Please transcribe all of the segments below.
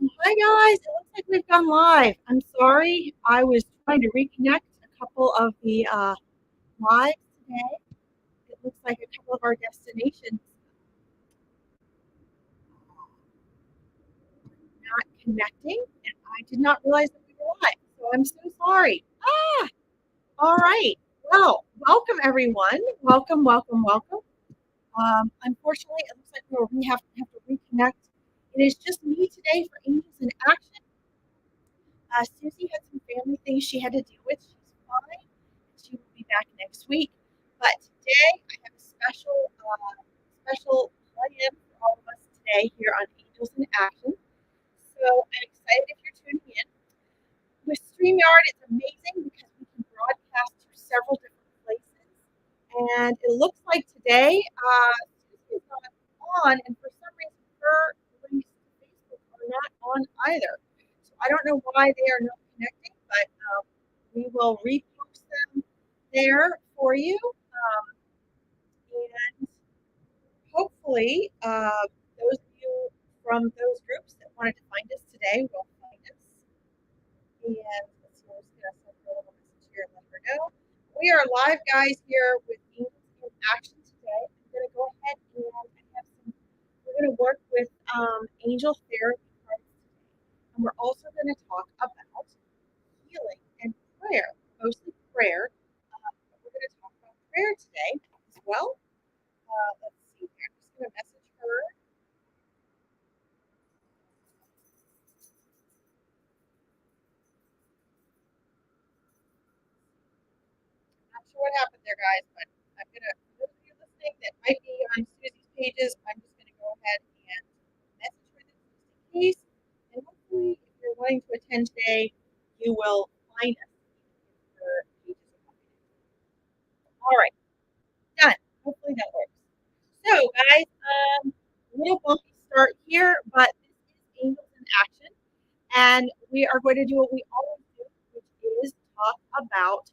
Hi guys, it looks like we've gone live. I'm sorry, I was trying to reconnect a couple of the lives today. It looks like a couple of our destinations not connecting, and I did not realize that we were live. So I'm so sorry. All right. Well, welcome everyone. Welcome, welcome, welcome. Unfortunately, it looks like we have to reconnect. It is just me today for Angels in Action. Susie had some family things she had to deal with. She's fine. She will be back next week. But today I have a special play-in for all of us today here on Angels in Action. So I'm excited if you're tuning in. With StreamYard, it's amazing because we can broadcast to several different places. And it looks like today Susie is not on, and for some reason her links to Facebook are not on either. So I don't know why they are not connecting, but we will repost them there for you. And hopefully, those of you from those groups that wanted to find us today will find us. And let's see, I'm just going to send her a little message here and let her know. We are live, guys, here with Angels in Action today. I'm going to go ahead and we're going to work with angel therapy cards today. And we're also going to talk about healing and prayer, mostly prayer. We're going to talk about prayer today as well. Let's see here. I'm just going to message her. Not sure what happened there, guys, but I'm going to, for those of you listening that might be on Susie's pages, I'm just going to go ahead and message her this just in case. And hopefully, if you're wanting to attend today, you will find us if your pages are not connected. All right, done. Hopefully that works. So, guys, a little bumpy start here, but this is Angels in Action. And we are going to do what we always do, which is talk about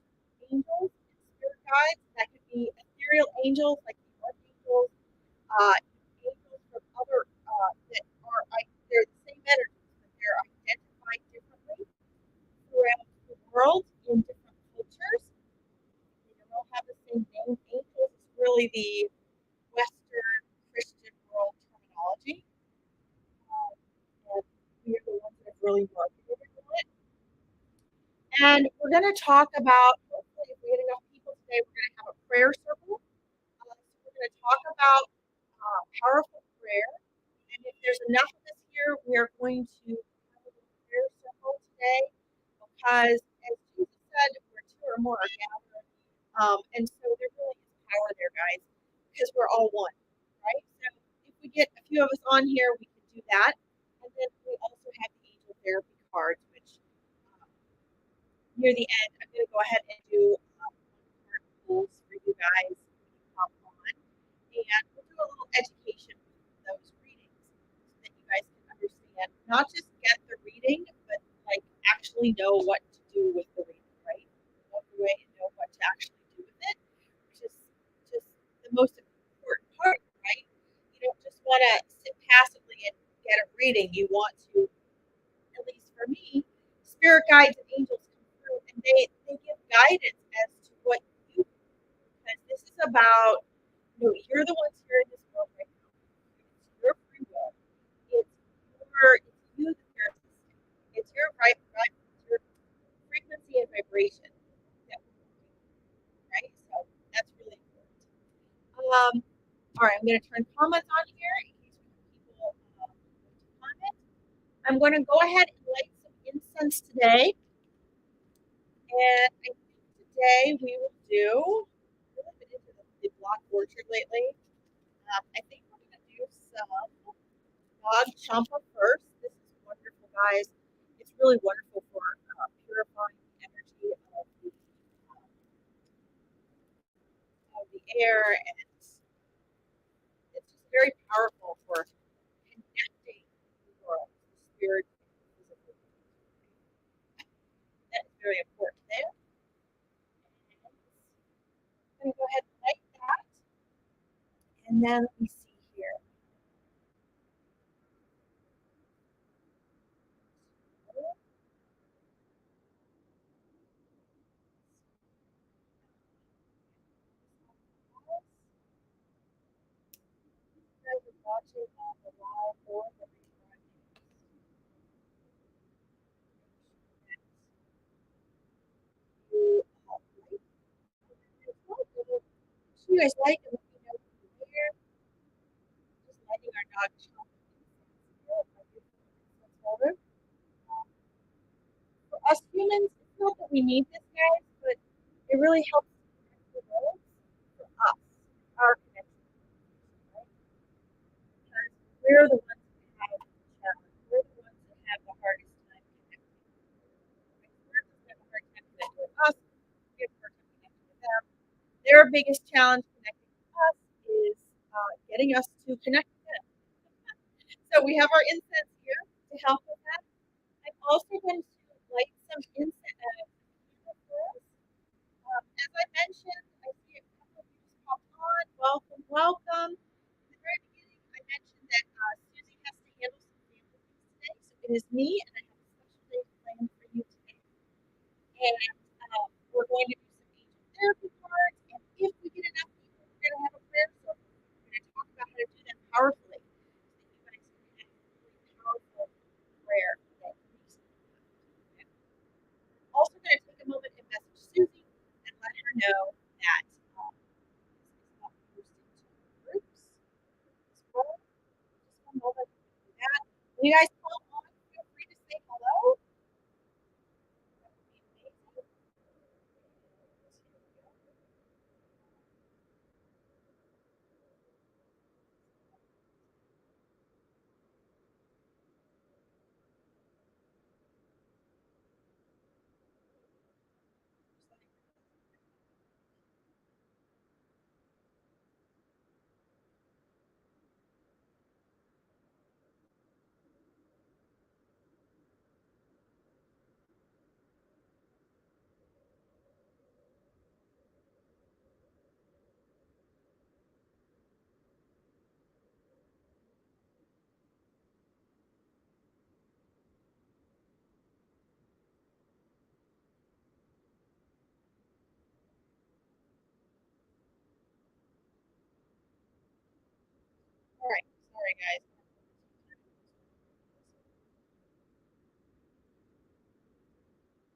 angels and spirit guides. That could be ethereal angels like the archangels, angels from other that are they're the same energies, but they're identified differently throughout the world in different cultures. They don't all have the same name. Angels is really the Western Christian world terminology. And we are the ones that have really marketed it. And we're going to talk about, hopefully, if we get enough people today, we're going to have a prayer circle. So we're going to talk about powerful prayer. And if there's enough of us here, we are going to have a little prayer circle today because, as Jesus said, where two or more are gathered. And so there really is power there, guys, because we're all one, right? So if we get a few of us on here, we can do that. And then we also have the angel therapy cards, which near the end, I'm going to go ahead and do card pulls for you guys to hop on. And we'll do a little education with those readings so that you guys can understand, not just get the reading, but like actually know what to do with the reading, right? Walk away and know what to actually do with it, which is just the most important part, right? You don't just want to sit passively and get a reading. You want to, at least for me, spirit guides and angels come through and they give guidance as to what you do. Because this is about, you're the ones here in this world right now. It's your free will. It's you that you're assisting. It's your it's your frequency and vibration that we're working with, right? So that's really important. All right, I'm going to turn comments on here in case we have people comment. I'm going to go ahead and light some incense today. And I think today we will do, I've really been into the block orchard lately. I think we're going to do some dog champa first. This is wonderful, guys. It's really wonderful for purifying the energy of the air, and it's just very powerful for connecting the world, the spirit, and the physical. That is very important there. I'm going to go ahead and light that. And then let me see here. You guys like and let me know where. Just letting our dog chomp holder. For us humans, it's not that we need this, guys, but it really helps connect the world for us, our connection, right? Because we're the ones that have the challenge. We're the ones that have the hardest time connecting. Right? We're just have a hard time connecting with us. We have a hard time connecting with them. Their biggest challenge connecting with us is getting us to connect with them. So we have our incense here to help with that. I'm also going to light some incense for us. As I mentioned, I see a couple of you just popped on. Welcome, welcome. In the very beginning, I mentioned that Susie has to handle some family things today, so it is me, and I have a special day planned for you today. And we're going to do some angel therapy cards, and if we get enough people, we're going to have a prayer circle. We're going to talk about how to do that powerfully, so that you guys can have a really powerful prayer that makes you happy. Also going to take a moment and message Susie and let her know that this is not posted to groups as well. Just one moment to do that. When you guys come on, feel free to say hello. That would be amazing. All right, sorry guys.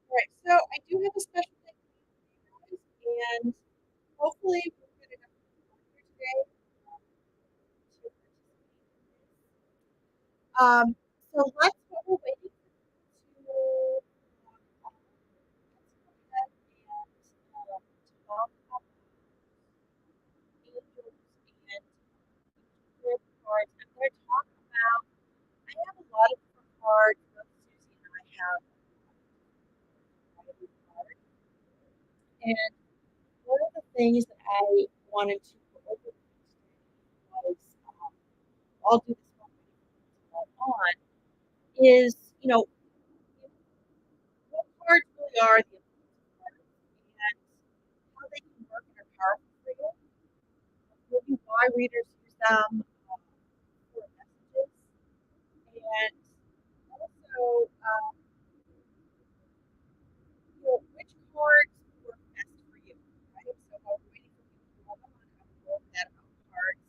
All right, so I do have a special thing for you guys, and hopefully we'll get enough people on here today to participate in this. So let's what we're waiting to let's go ahead and talk about angels and angel cards. I'm going to talk about. I have a lot of different cards. Both Susie and I have a variety of cards, and one of the things that I wanted to go over with you today was I'll do this one on is what cards really are the important cards and how they can work and are powerful for you. Maybe why readers use them for messages, and also which cards work best for you. Right? So while we're waiting for people to log on, I'm going to go over that about cards.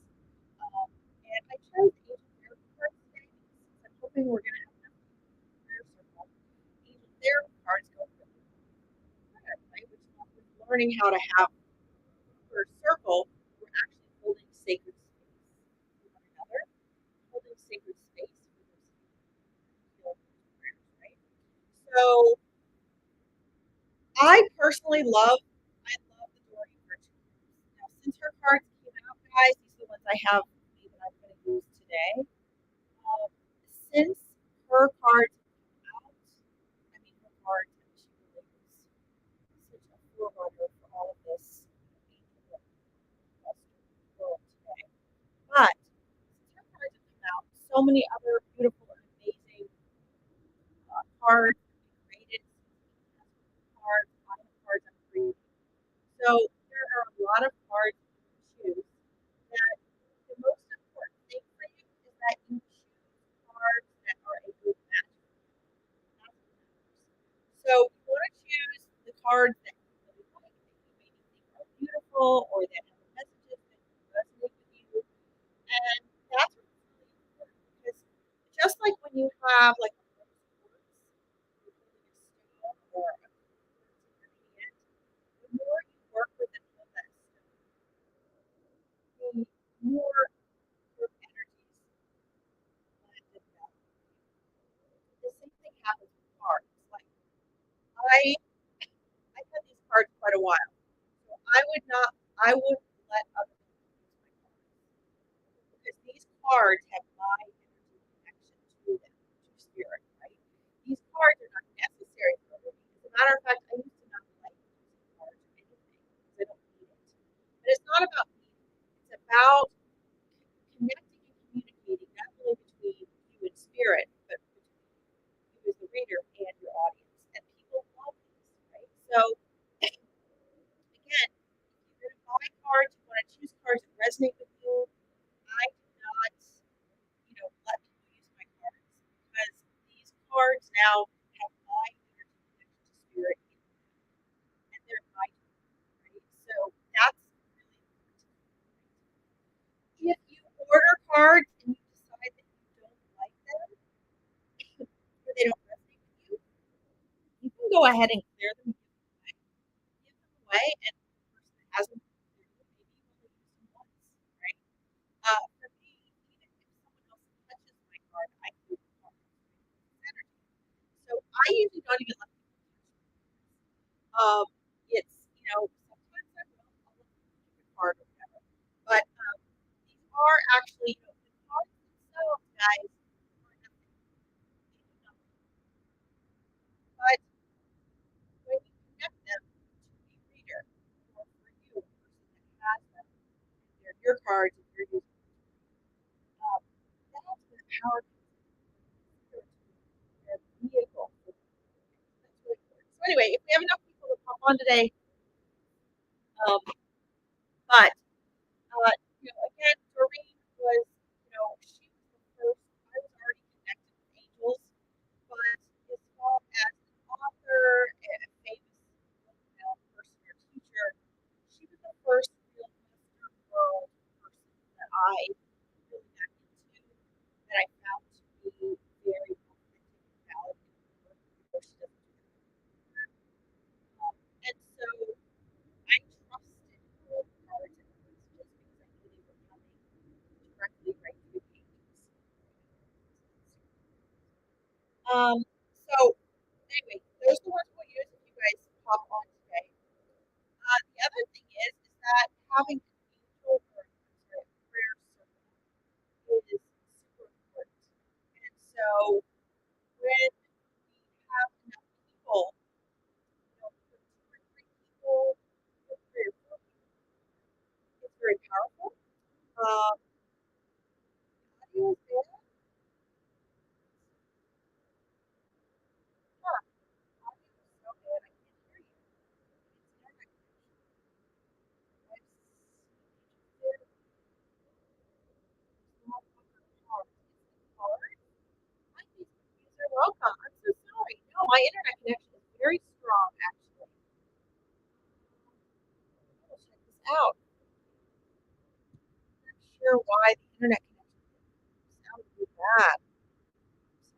And I chose angel therapy cards today because I'm hoping we're going to have enough people in the prayer circle. Angel therapy cards go really prayer, right? Which with learning how to have for a circle, we're actually holding sacred space with one another, holding sacred space for those prayers, right? So I love the Dory Virtue. Now, since her cards came out, guys, these are the ones I have that I'm going to use today. Since her cards came out, I mean, her cards, she really is such a forerunner for all of this angel world today. But since her cards have come out, so many other beautiful and amazing cards have been created. Cards, a lot of cards I'm creating. So there are a lot of cards you can choose. That the most important thing for you is that you choose cards that are a good match. That's what matters. So you want to choose the cards that you really like, that you maybe think are beautiful, or that have messages that resonate with you. And that's what's really important because have like a quartz or a quartz in your hand, the more you work with and hold that stone, the more your energies blend and meld. The same thing happens with cards. Like I I've had these cards quite a while. So I wouldn't let other people use my cards because these cards have my energy connection to them, to spirit, right? These cards are not necessary for me. As a matter of fact, I used to not like using cards or anything because I don't need it. But it's not about me. It's about connecting and communicating not only between you and spirit, but between you as the reader and your audience. And people love these, right? So again, if you're going to buy cards, you want to choose cards that resonate with you. I do not, let people use my cards because these cards now have my energy connection to spirit in them, and they're my tool, right? So that's really important. If you order cards and you decide that you don't like them or they don't resonate with you, you can go ahead and clear them and give them away, and the person that hasn't, maybe you only use them once, right? For me, even if someone else touches my card, I keep the card energy. So I usually don't even let people touch my cards. It's sometimes I will. I'll let people keep a card or whatever. But these are actually, the cards themselves, guys, are nothing. They do nothing. But when you connect them to a reader, or for you, a person that has them, and they're your cards and you're using them, that's when the power comes in. Their vehicle. That's really important. So anyway, if we have enough people to pop on today, but again, Doreen was, she was the first. I was already connected with angels, but as far as an author and a famous person or teacher, she was the first real Western world person that I really got into, that I found to be very authentic and valid in her work, even though she doesn't do that. And so I trusted her cards and her messages because I knew they were coming directly right through the pages. So anyway, those are the ones we'll use if you guys pop on today. The other thing is that having an angel or a prayer circle is super important. And so when we have enough people, for 2 or 3 people, or 3 or 4 people, it's very powerful. The audio is there. Huh. The audio is so bad, I can't hear you. It's internet connection. I've seen there. Not hard. It's the hard. Hi, Facebook user. Welcome. I'm so sorry. No, my internet connection is very strong, actually. I'll check this out. I'm not sure why the internet connection sounds really bad.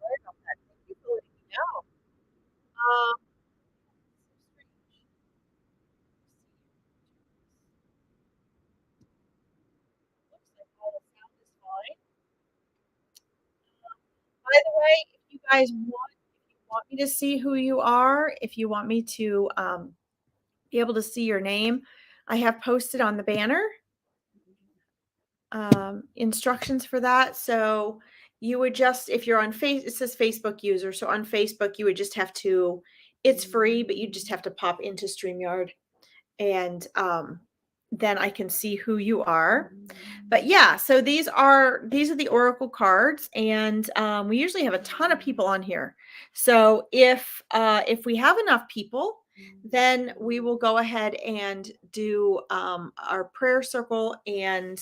Sorry about that. Thank you for letting me know. So strange. Looks like all the sound is fine. By the way, if you guys want me to see who you are, if you want me to be able to see your name, I have posted on the banner instructions for that. So you would just, if you're on it says Facebook user. So on Facebook, you would just have to, it's free, but you just have to pop into StreamYard, and then I can see who you are. But yeah, so these are the Oracle cards, and we usually have a ton of people on here. So if we have enough people, then we will go ahead and do our prayer circle, and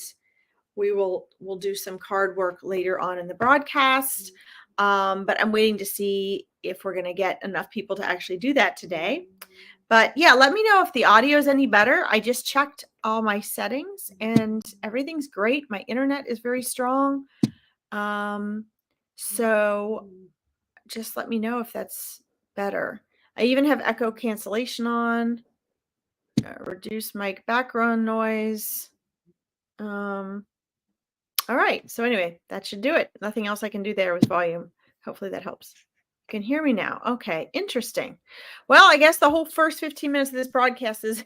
we'll do some card work later on in the broadcast. But I'm waiting to see if we're going to get enough people to actually do that today. But yeah, let me know if the audio is any better. I just checked all my settings and everything's great. My internet is very strong. So just let me know if that's better. I even have echo cancellation on, reduce mic background noise. All right. So anyway, that should do it. Nothing else I can do there with volume. Hopefully that helps. You can hear me now. Okay. Interesting. Well, I guess the whole first 15 minutes of this broadcast is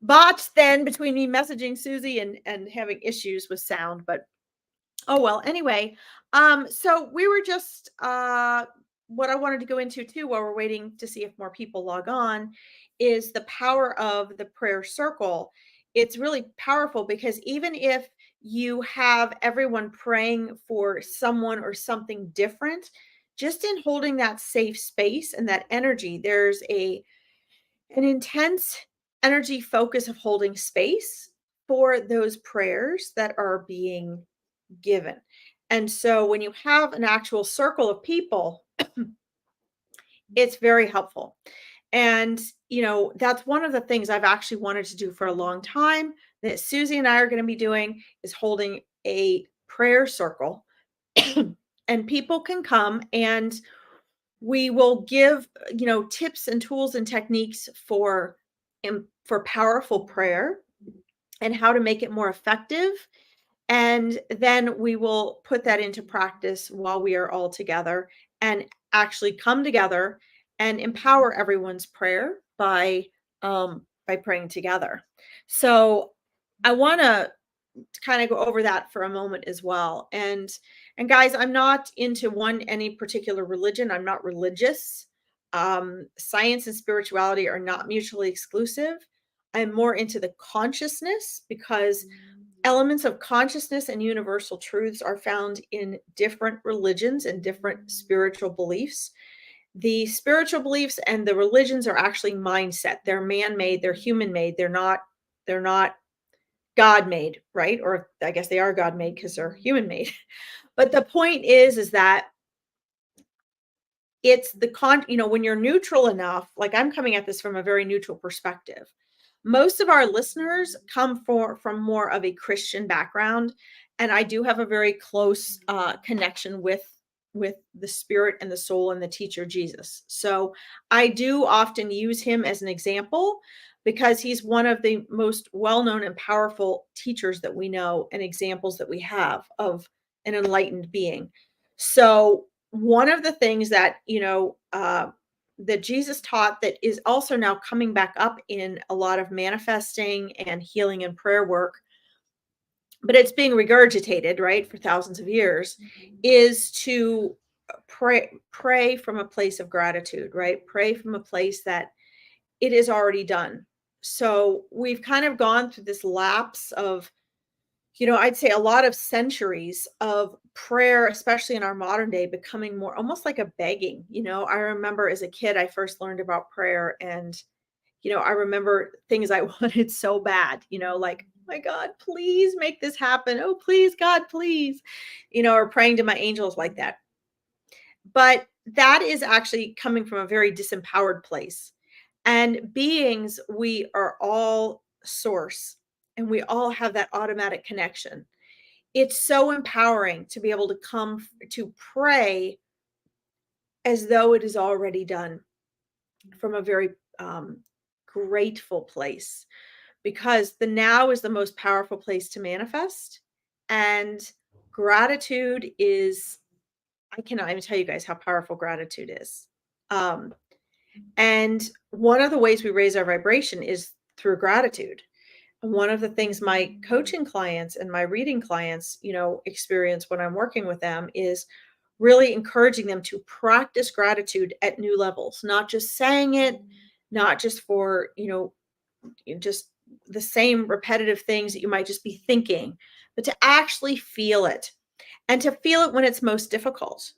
botched then between me messaging Susie and having issues with sound, but oh well. Anyway, so we were just what I wanted to go into too while we're waiting to see if more people log on is the power of the prayer circle. It's really powerful because even if you have everyone praying for someone or something different, just in holding that safe space and that energy, there's an intense energy focus of holding space for those prayers that are being given. And so when you have an actual circle of people, it's very helpful. And, that's one of the things I've actually wanted to do for a long time that Susie and I are going to be doing is holding a prayer circle. And people can come and we will give, tips and tools and techniques for powerful prayer and how to make it more effective. And then we will put that into practice while we are all together and actually come together and empower everyone's prayer by praying together. So I want to kind of go over that for a moment as well. And guys, I'm not into any particular religion. I'm not religious. Science and spirituality are not mutually exclusive. I'm more into the consciousness because elements of consciousness and universal truths are found in different religions and different spiritual beliefs. The spiritual beliefs and the religions are actually mindset. They're man-made, they're human-made. They're not God-made, right? Or I guess they are God-made because they're human-made. But the point is that it's when you're neutral enough, like I'm coming at this from a very neutral perspective. Most of our listeners come from more of a Christian background, and I do have a very close connection with the spirit and the soul and the teacher Jesus. So I do often use him as an example because he's one of the most well-known and powerful teachers that we know and examples that we have of an enlightened being. So one of the things that that Jesus taught that is also now coming back up in a lot of manifesting and healing and prayer work, but it's being regurgitated, right, for thousands of years, is to pray from a place of gratitude, right? Pray from a place that it is already done. So we've kind of gone through this lapse of I'd say a lot of centuries of prayer, especially in our modern day, becoming more almost like a begging. I remember as a kid, I first learned about prayer and, I remember things I wanted so bad, like, oh my God, please make this happen. Oh, please, God, please, or praying to my angels like that. But that is actually coming from a very disempowered place. And beings, we are all source and we all have that automatic connection. It's so empowering to be able to come to pray as though it is already done from a very grateful place, because the now is the most powerful place to manifest. And gratitude is, I cannot even tell you guys how powerful gratitude is. And one of the ways we raise our vibration is through gratitude. And one of the things my coaching clients and my reading clients, experience when I'm working with them is really encouraging them to practice gratitude at new levels, not just saying it, not just for, just the same repetitive things that you might just be thinking, but to actually feel it and to feel it when it's most difficult,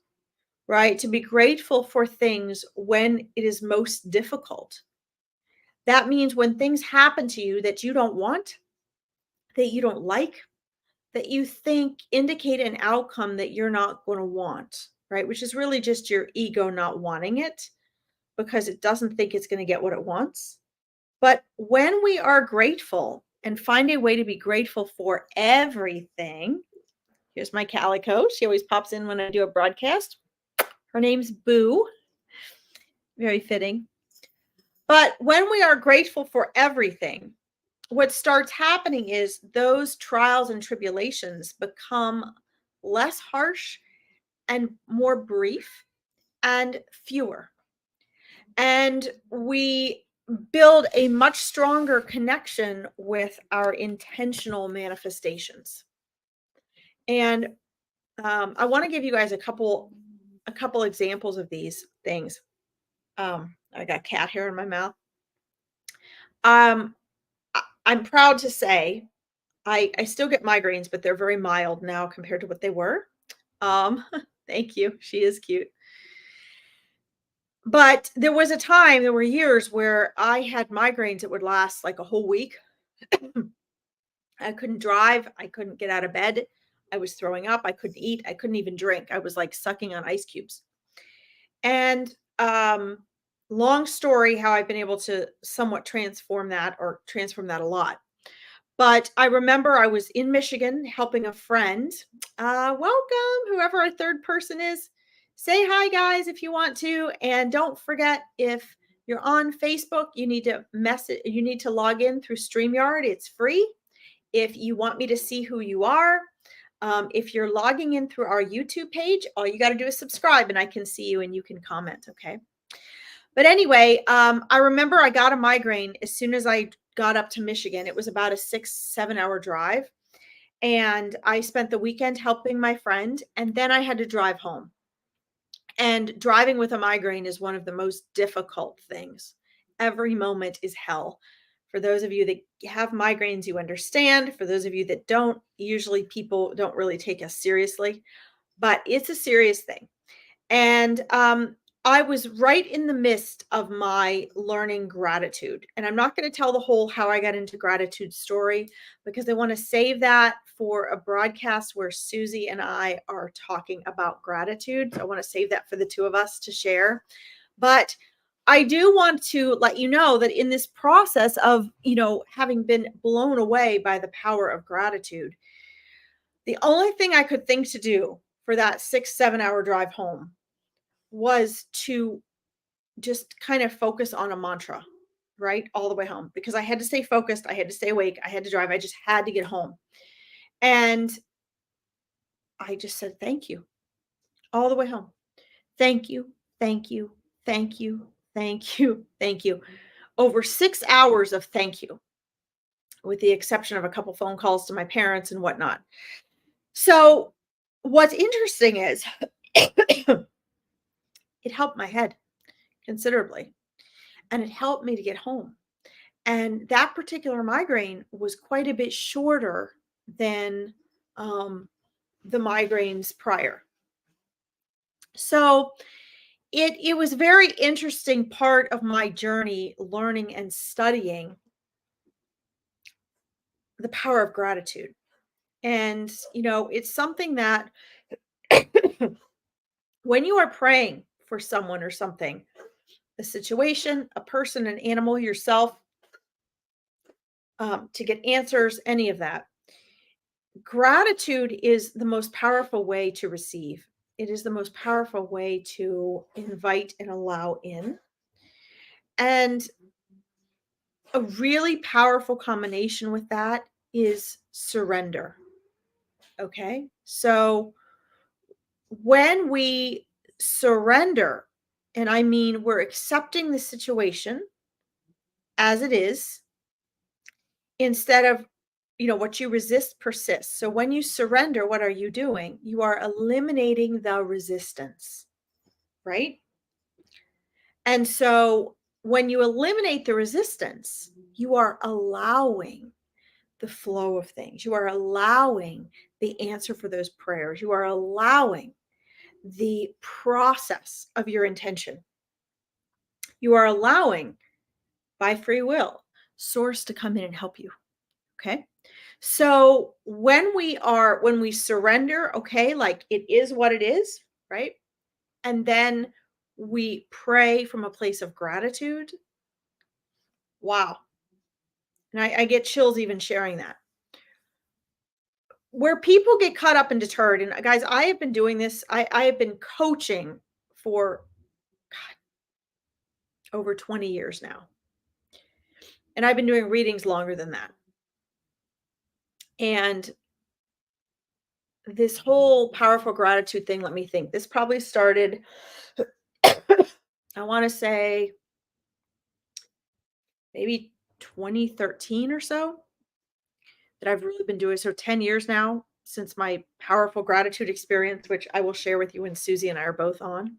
right? To be grateful for things when it is most difficult. That means when things happen to you that you don't want, that you don't like, that you think indicate an outcome that you're not going to want, right? Which is really just your ego not wanting it because it doesn't think it's going to get what it wants. But when we are grateful and find a way to be grateful for everything, here's my calico. She always pops in when I do a broadcast. Her name's Boo. Very fitting. But when we are grateful for everything, what starts happening is those trials and tribulations become less harsh and more brief and fewer. And we build a much stronger connection with our intentional manifestations. And I want to give you guys a couple examples of these things. I got cat hair in my mouth. I'm proud to say I still get migraines, but they're very mild now compared to what they were. Thank you. She is cute. But there was a time, there were years where I had migraines that would last like a whole week. I couldn't drive. I couldn't get out of bed. I was throwing up. I couldn't eat. I couldn't even drink. I was like sucking on ice cubes. And long story how I've been able to somewhat transform that a lot. But I remember I was in Michigan helping a friend. Welcome, whoever our third person is. Say hi, guys, if you want to. And don't forget, if you're on Facebook, you need to log in through StreamYard. It's free. If you want me to see who you are, if you're logging in through our YouTube page, all you got to do is subscribe and I can see you and you can comment. Okay. But anyway, I remember I got a migraine as soon as I got up to Michigan. It was about a 6-7 hour drive. And I spent the weekend helping my friend. And then I had to drive home. And driving with a migraine is one of the most difficult things. Every moment is hell. For those of you that have migraines, you understand. For those of you that don't, usually people don't really take us seriously. But it's a serious thing. And I was right in the midst of my learning gratitude. And I'm not going to tell the whole how I got into gratitude story because I want to save that for a broadcast where Susie and I are talking about gratitude. So I want to save that for the two of us to share. But I do want to let you know that in this process of, having been blown away by the power of gratitude, the only thing I could think to do for that 6-7 hour drive home was to just kind of focus on a mantra, right? All the way home because I had to stay focused. I had to stay awake. I had to drive. I just had to get home. And I just said, thank you all the way home. Thank you. Thank you. Thank you. Thank you. Thank you. Over 6 hours of thank you, with the exception of a couple phone calls to my parents and whatnot. So what's interesting is it helped my head considerably. And it helped me to get home. And that particular migraine was quite a bit shorter than the migraines prior. So it was very interesting part of my journey learning and studying the power of gratitude. And, it's something that when you are praying for someone or something, a situation, a person, an animal, yourself, to get answers, any of that, gratitude is the most powerful way to receive. It is the most powerful way to invite and allow in. And a really powerful combination with that is surrender. Okay. So when we surrender, and I mean we're accepting the situation as it is, instead of what you resist persists. So when you surrender, what are you doing? You are eliminating the resistance, right? And so when you eliminate the resistance, you are allowing the flow of things. You are allowing the answer for those prayers. You are allowing the process of your intention. You are allowing, by free will, source to come in and help you. Okay. So when we surrender, okay, like it is what it is, right? And then we pray from a place of gratitude. Wow. And I get chills even sharing that. Where people get caught up and deterred, and guys, I have been doing this, I have been coaching for over 20 years now. And I've been doing readings longer than that. And this whole powerful gratitude thing, let me think. This probably started, I want to say, maybe 2013 or so, that I've really been doing. So 10 years now since my powerful gratitude experience, which I will share with you when Susie and I are both on.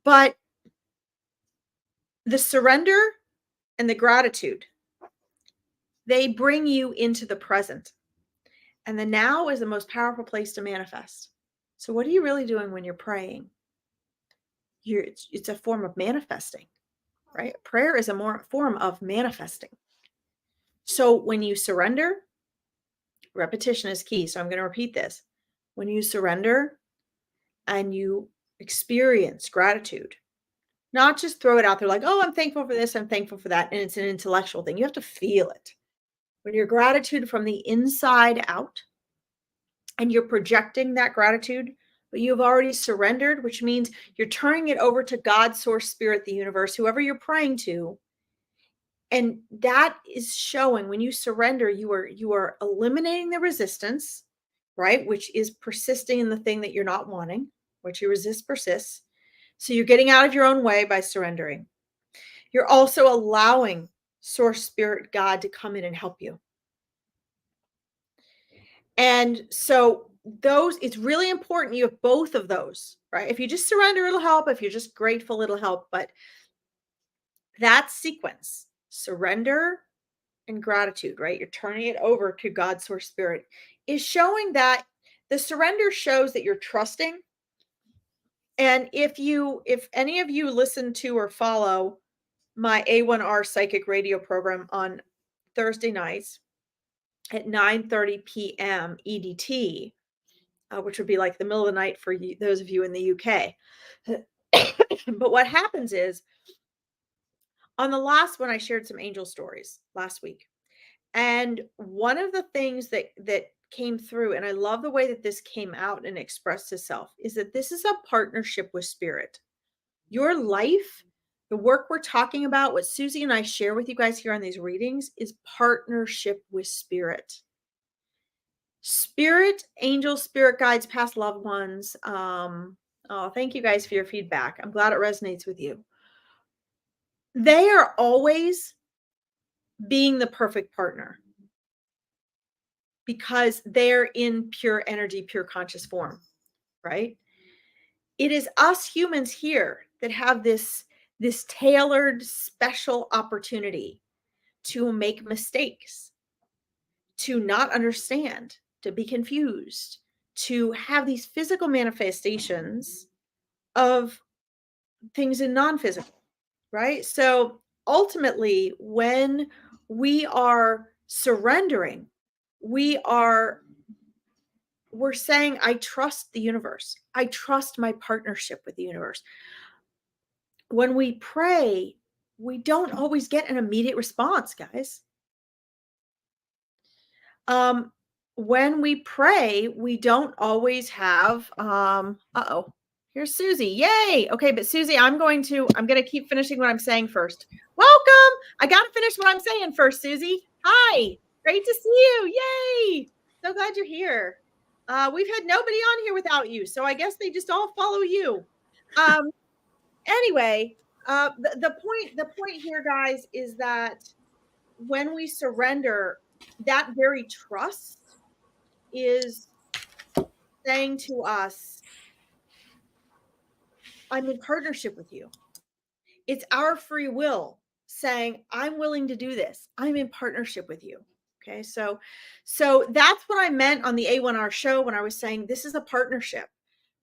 But the surrender and the gratitude, they bring you into the present. And the now is the most powerful place to manifest. So what are you really doing when you're praying? It's a form of manifesting, right? Prayer is a form of manifesting. So when you surrender, repetition is key. So I'm going to repeat this. When you surrender and you experience gratitude, not just throw it out there like, oh, I'm thankful for this, I'm thankful for that. And it's an intellectual thing. You have to feel it. When you're gratitude from the inside out and you're projecting that gratitude, but you've already surrendered, which means you're turning it over to God, source, spirit, the universe, whoever you're praying to. And that is showing when you surrender, you are eliminating the resistance, right? Which is persisting in the thing that you're not wanting, which you resist persists. So you're getting out of your own way by surrendering. You're also allowing source, spirit, God to come in and help you. And so it's really important you have both of those, right? If you just surrender, it'll help. If you're just grateful, it'll help. But that sequence, surrender and gratitude, right? You're turning it over to God, source, spirit, is showing that the surrender shows that you're trusting. And if any of you listen to or follow my A1R psychic radio program on Thursday nights at 9:30 p.m. EDT, which would be like the middle of the night for those of you in the UK. But what happens is, on the last one, I shared some angel stories last week. And one of the things that came through, and I love the way that this came out and expressed itself, is that this is a partnership with spirit. Your life, the work we're talking about, what Susie and I share with you guys here on these readings, is partnership with spirit. Spirit, angels, spirit guides, past loved ones. Thank you guys for your feedback. I'm glad it resonates with you. They are always being the perfect partner because they're in pure energy, pure conscious form, right? It is us humans here that have this tailored, special opportunity to make mistakes, to not understand, to be confused, to have these physical manifestations of things in non-physical, right? So ultimately, when we are surrendering, we're saying, I trust the universe. I trust my partnership with the universe. When we pray, we don't always get an immediate response, guys. When we pray, we don't always have, here's Susie. Yay. Okay. But Susie, I'm going to keep finishing what I'm saying first. Welcome. I got to finish what I'm saying first, Susie. Hi. Great to see you. Yay. So glad you're here. We've had nobody on here without you. So I guess they just all follow you. Anyway, the point here, guys, is that when we surrender, that very trust is saying to us, I'm in partnership with you. It's our free will saying, I'm willing to do this. I'm in partnership with you. Okay. So that's what I meant on the A1R show when I was saying this is a partnership,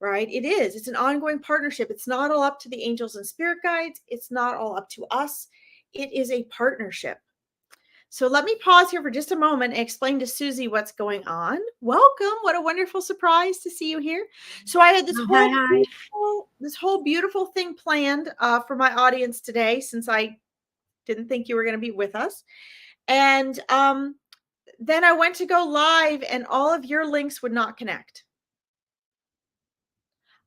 right? It is. It's an ongoing partnership. It's not all up to the angels and spirit guides. It's not all up to us. It is a partnership. So let me pause here for just a moment and explain to Susie what's going on. Welcome. What a wonderful surprise to see you here. So I had this whole beautiful thing planned for my audience today, since I didn't think you were going to be with us. And then I went to go live and all of your links would not connect.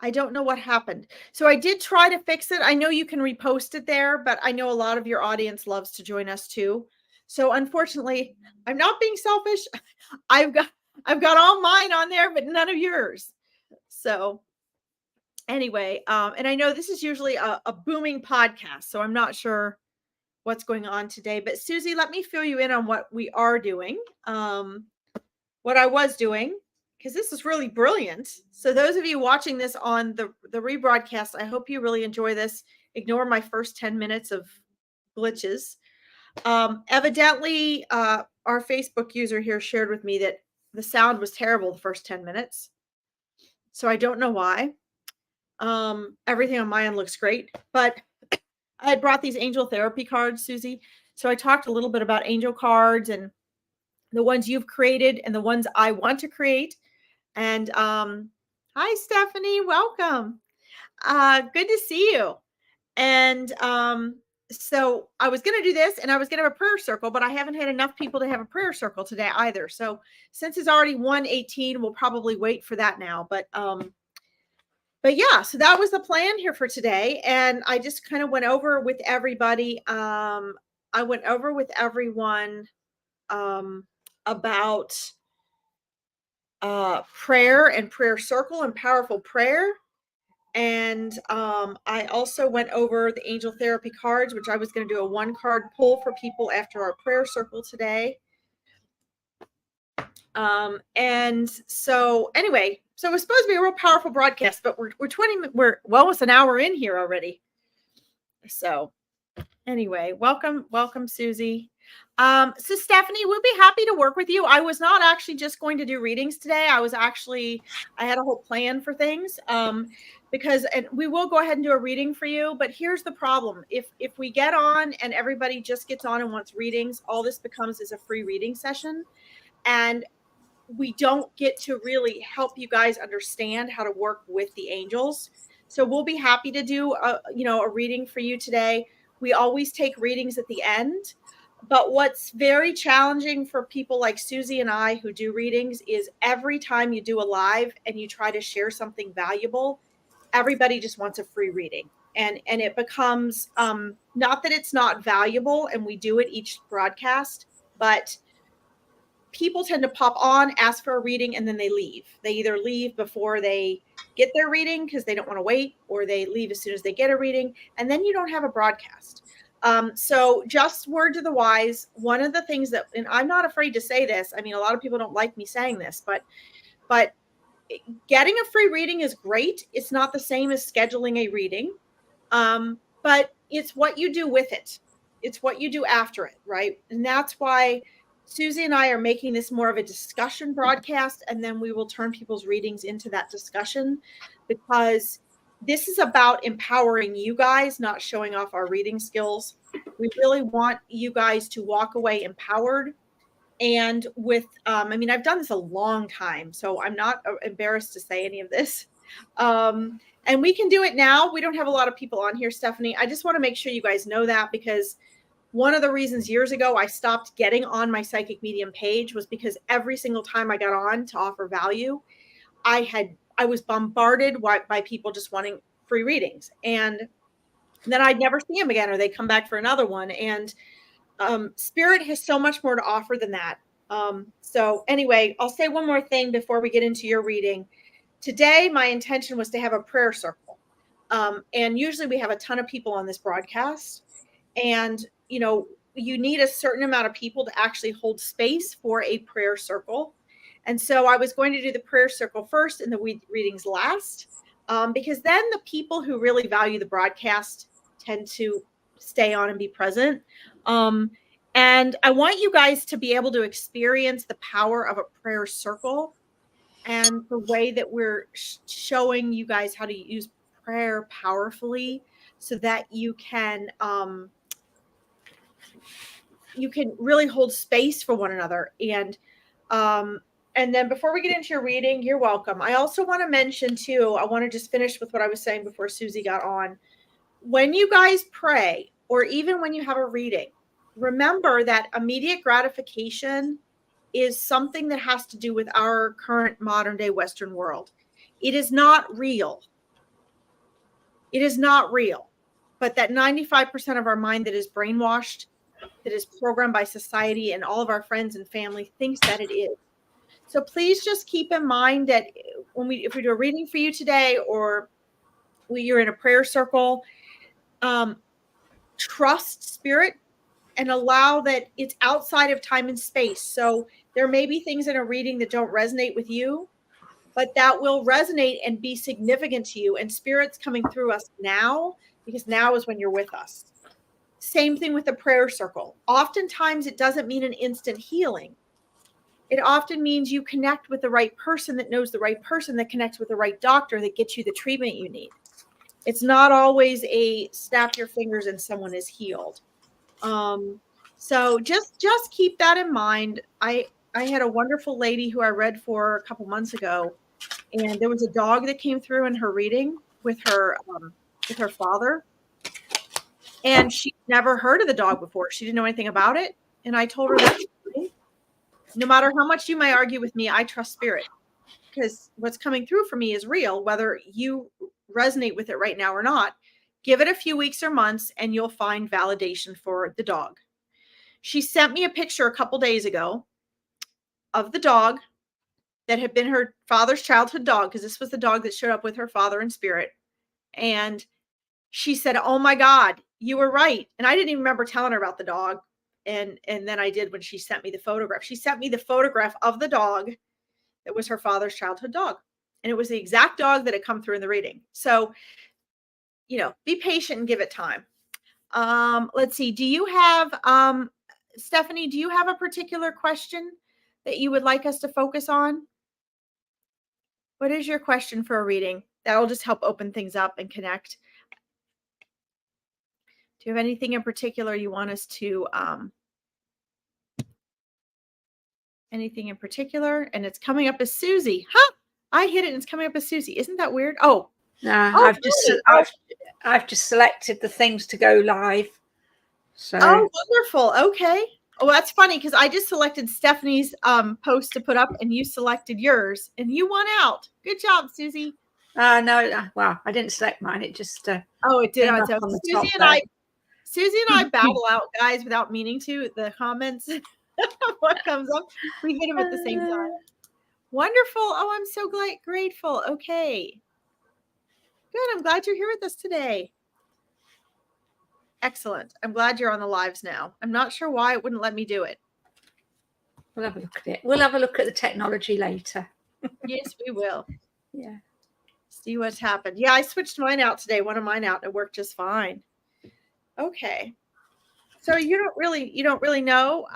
I don't know what happened. So I did try to fix it. I know you can repost it there, but I know a lot of your audience loves to join us too. So unfortunately, I'm not being selfish. I've got I've got all mine on there, but none of yours. So anyway, and I know this is usually a booming podcast, so I'm not sure what's going on today. But Susie, let me fill you in on what we are doing. What I was doing, because this is really brilliant. So those of you watching this on the rebroadcast, I hope you really enjoy this. Ignore my first 10 minutes of glitches. Evidently, our Facebook user here shared with me that the sound was terrible the first 10 minutes. So I don't know why. Everything on my end looks great, but I had brought these angel therapy cards, Susie. So I talked a little bit about angel cards and the ones you've created and the ones I want to create. And hi, Stephanie, welcome. Good to see you. And so I was going to do this and I was going to have a prayer circle, but I haven't had enough people to have a prayer circle today either. So since it's already 1:18, we'll probably wait for that now. But yeah, so that was the plan here for today. And I just kind of went over with everybody. I went over with everyone about prayer and prayer circle and powerful prayer. And I also went over the angel therapy cards, which I was going to do a 1-card pull for people after our prayer circle today. And so anyway, so it was supposed to be a real powerful broadcast, but we're almost an hour in here already. So anyway, welcome, Susie. So Stephanie, we'll be happy to work with you. I was not actually just going to do readings today. I had a whole plan for things. Because and we will go ahead and do a reading for you, but here's the problem. If we get on and everybody just gets on and wants readings, all this becomes is a free reading session. And we don't get to really help you guys understand how to work with the angels. So we'll be happy to do a reading for you today. We always take readings at the end. But what's very challenging for people like Susie and I who do readings is every time you do a live and you try to share something valuable, everybody just wants a free reading. And it becomes not that it's not valuable, and we do it each broadcast, but people tend to pop on, ask for a reading, and then they leave. They either leave before they get their reading because they don't want to wait, or they leave as soon as they get a reading, and then you don't have a broadcast. So just word to the wise, one of the things that, and I'm not afraid to say this, I mean, a lot of people don't like me saying this, but getting a free reading is great. It's not the same as scheduling a reading, but it's what you do with it. It's what you do after it, right? And that's why Susie and I are making this more of a discussion broadcast, and then we will turn people's readings into that discussion, because this is about empowering you guys, not showing off our reading skills. We really want you guys to walk away empowered. And with, I mean, I've done this a long time, so I'm not embarrassed to say any of this. And we can do it now. We don't have a lot of people on here, Stephanie. I just want to make sure you guys know that, because one of the reasons years ago I stopped getting on my psychic medium page was because every single time I got on to offer value, I was bombarded by people just wanting free readings. And then I'd never see them again, or they come back for another one. And Spirit has so much more to offer than that. So anyway, I'll say one more thing before we get into your reading. Today, my intention was to have a prayer circle. And usually we have a ton of people on this broadcast. And, you need a certain amount of people to actually hold space for a prayer circle. And so I was going to do the prayer circle first and the readings last, because then the people who really value the broadcast tend to stay on and be present. And I want you guys to be able to experience the power of a prayer circle and the way that we're showing you guys how to use prayer powerfully, so that you can really hold space for one another. And then before we get into your reading, you're welcome. I also want to mention too, I want to just finish with what I was saying before Susie got on. When you guys pray, or even when you have a reading, remember that immediate gratification is something that has to do with our current modern day Western world. It is not real. It is not real. But that 95% of our mind that is brainwashed, that is programmed by society and all of our friends and family thinks that it is. So please just keep in mind that if we do a reading for you today, or you're in a prayer circle, trust spirit and allow that it's outside of time and space. So there may be things in a reading that don't resonate with you, but that will resonate and be significant to you. And spirit's coming through us now, because now is when you're with us. Same thing with the prayer circle. Oftentimes it doesn't mean an instant healing. It often means you connect with the right person that knows the right person that connects with the right doctor that gets you the treatment you need. It's not always a snap your fingers and someone is healed. So just keep that in mind. I had a wonderful lady who I read for a couple months ago, and there was a dog that came through in her reading with her father, and she never heard of the dog before. She didn't know anything about it, and I told her, that's fine. No matter how much you may argue with me, I trust spirit, because what's coming through for me is real, whether you resonate with it right now or not. Give it a few weeks or months and you'll find validation for the dog. She sent me a picture a couple days ago of the dog that had been her father's childhood dog, because this was the dog that showed up with her father in spirit. And she said, oh my God, you were right. And I didn't even remember telling her about the dog. And then I did when she sent me the photograph. She sent me the photograph of the dog that was her father's childhood dog. And it was the exact dog that had come through in the reading. So, be patient and give it time. Let's see. Do you have, Stephanie, do you have a particular question that you would like us to focus on? What is your question for a reading? That will just help open things up and connect. Do you have anything in particular you want us to, anything in particular? And it's coming up as Susie. Huh? I hit it and it's coming up as Susie. Isn't that weird? Oh, no, I've just selected the things to go live. So. Oh, wonderful. Okay. Oh, that's funny, because I just selected Stephanie's post to put up, and you selected yours, and you won out. Good job, Susie. No, well, I didn't select mine. It just oh, it did. on Susie and I battle out, guys, without meaning to, the comments. What comes up, we hit them at the same time. Wonderful. Oh, I'm so grateful. Okay. Good. I'm glad you're here with us today. Excellent. I'm glad you're on the lives now. I'm not sure why it wouldn't let me do it. We'll have a look at it. We'll have a look at the technology later. Yes, we will. Yeah. See what's happened. Yeah, I switched mine out today. One of mine out, and it worked just fine. Okay. So you don't really know.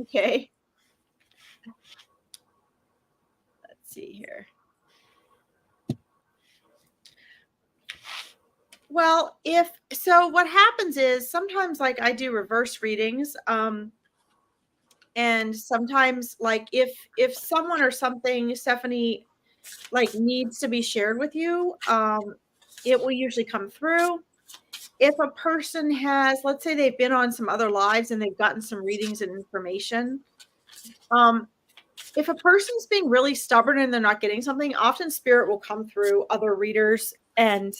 Okay. Let's see here. Well, what happens is sometimes, like, I do reverse readings, and sometimes, like, if someone or something, Stephanie, like, needs to be shared with you, it will usually come through. If a person has, let's say they've been on some other lives and they've gotten some readings and information, if a person's being really stubborn and they're not getting something, often spirit will come through other readers and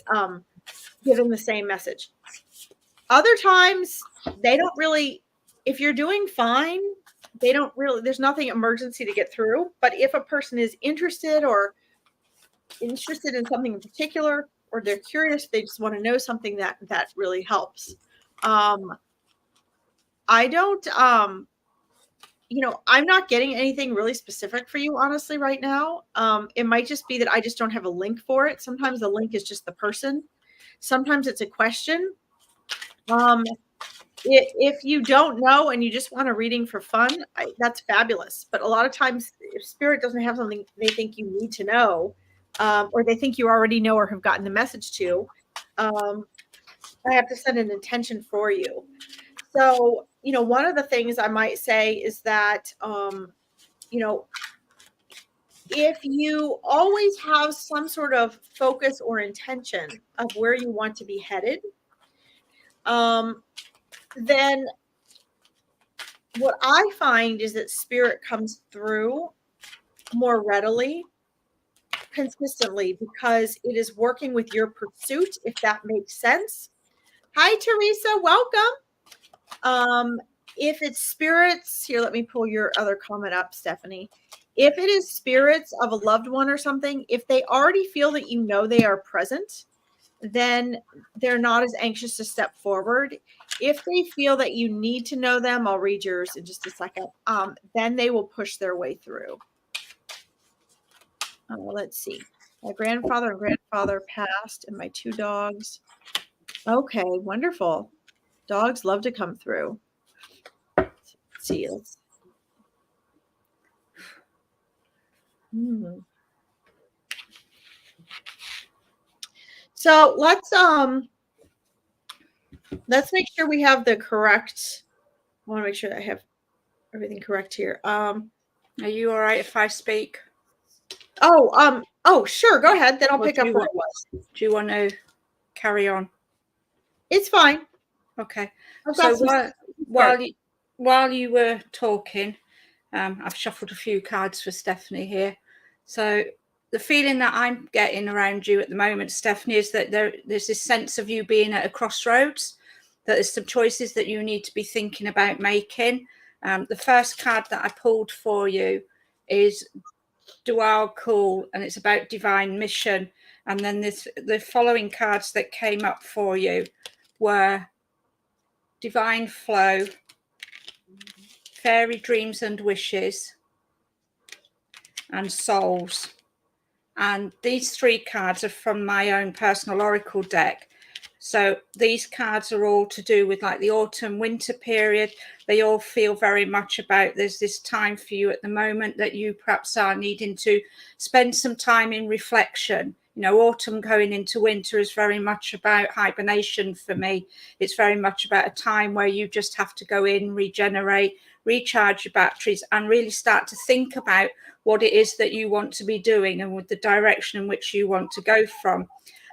give them the same message. Other times they don't really, if you're doing fine, they don't really, there's nothing emergency to get through. But if a person is interested in something in particular, or they're curious, they just want to know something, that really helps. I don't, I'm not getting anything really specific for you, honestly, right now. It might just be that I just don't have a link for it. Sometimes the link is just the person. Sometimes it's a question. If you don't know and you just want a reading for fun, that's fabulous. But a lot of times, if spirit doesn't have something they think you need to know, or they think you already know or have gotten the message to, I have to send an intention for you. So, one of the things I might say is that, if you always have some sort of focus or intention of where you want to be headed, then what I find is that spirit comes through more readily, consistently because it is working with your pursuit, if that makes sense. Hi, Teresa. Welcome. If it's spirits, here, let me pull your other comment up, Stephanie. If it is spirits of a loved one or something, if they already feel that you know they are present, then they're not as anxious to step forward. If they feel that you need to know them, I'll read yours in just a second, then they will push their way through. Let's see. My grandfather and grandfather passed, and my 2 dogs. Okay, wonderful. Dogs love to come through. Let's see. So let's make sure we have the correct. I want to make sure that I have everything correct here. Are you all right if I speak? Oh, sure. Go ahead. Then I'll pick up where it was. Do you want to carry on? It's fine. Okay. So while you were talking, I've shuffled a few cards for Stephanie here. So the feeling that I'm getting around you at the moment, Stephanie, is that there's this sense of you being at a crossroads, that there's some choices that you need to be thinking about making. The first card that I pulled for you is Dual Call, and it's about divine mission. And then the following cards that came up for you were Divine Flow, Fairy Dreams and Wishes, and Souls. And these 3 cards are from my own personal oracle deck. So these cards are all to do with like the autumn winter period. They all feel very much about there's this time for you at the moment that you perhaps are needing to spend some time in reflection. You know, autumn going into winter is very much about hibernation for me. It's very much about a time where you just have to go in, regenerate, recharge your batteries, and really start to think about what it is that you want to be doing and with the direction in which you want to go from.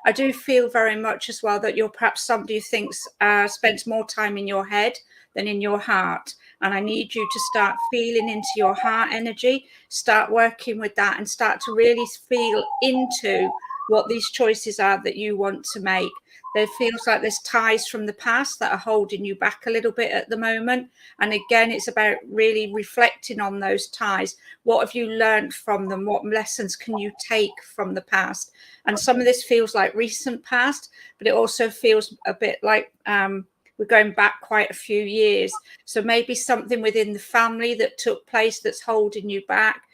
I do feel very much as well that you're perhaps somebody who thinks spends more time in your head than in your heart. And I need you to start feeling into your heart energy, start working with that, and start to really feel into what these choices are that you want to make. There feels like there's ties from the past that are holding you back a little bit at the moment. And again, it's about really reflecting on those ties. What have you learned from them? What lessons can you take from the past? And some of this feels like recent past, but it also feels a bit like we're going back quite a few years. So maybe something within the family that took place that's holding you back.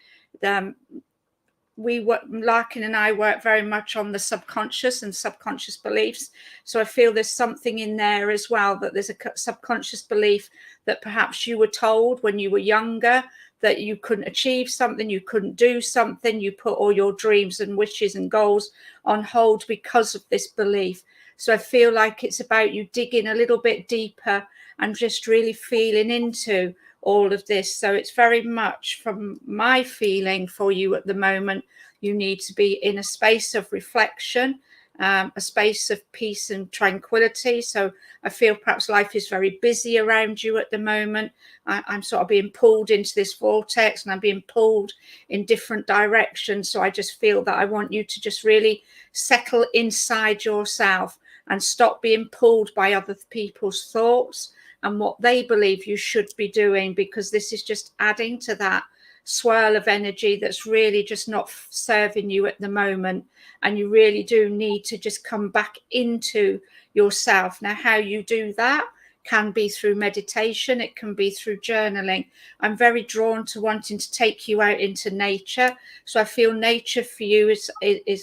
Larkin and I work very much on the subconscious and subconscious beliefs. So I feel there's something in there as well, that there's a subconscious belief that perhaps you were told when you were younger that you couldn't achieve something, you couldn't do something, you put all your dreams and wishes and goals on hold because of this belief. So I feel like it's about you digging a little bit deeper and just really feeling into all of this. So it's very much from my feeling for you at the moment, you need to be in a space of reflection, a space of peace and tranquility. So I feel perhaps life is very busy around you at the moment. I'm sort of being pulled into this vortex, and I'm being pulled in different directions. So I just feel that I want you to just really settle inside yourself and stop being pulled by other people's thoughts and what they believe you should be doing, because this is just adding to that swirl of energy that's really just not serving you at the moment. And you really do need to just come back into yourself. Now, how you do that can be through meditation, it can be through journaling. I'm very drawn to wanting to take you out into nature. So I feel nature for you is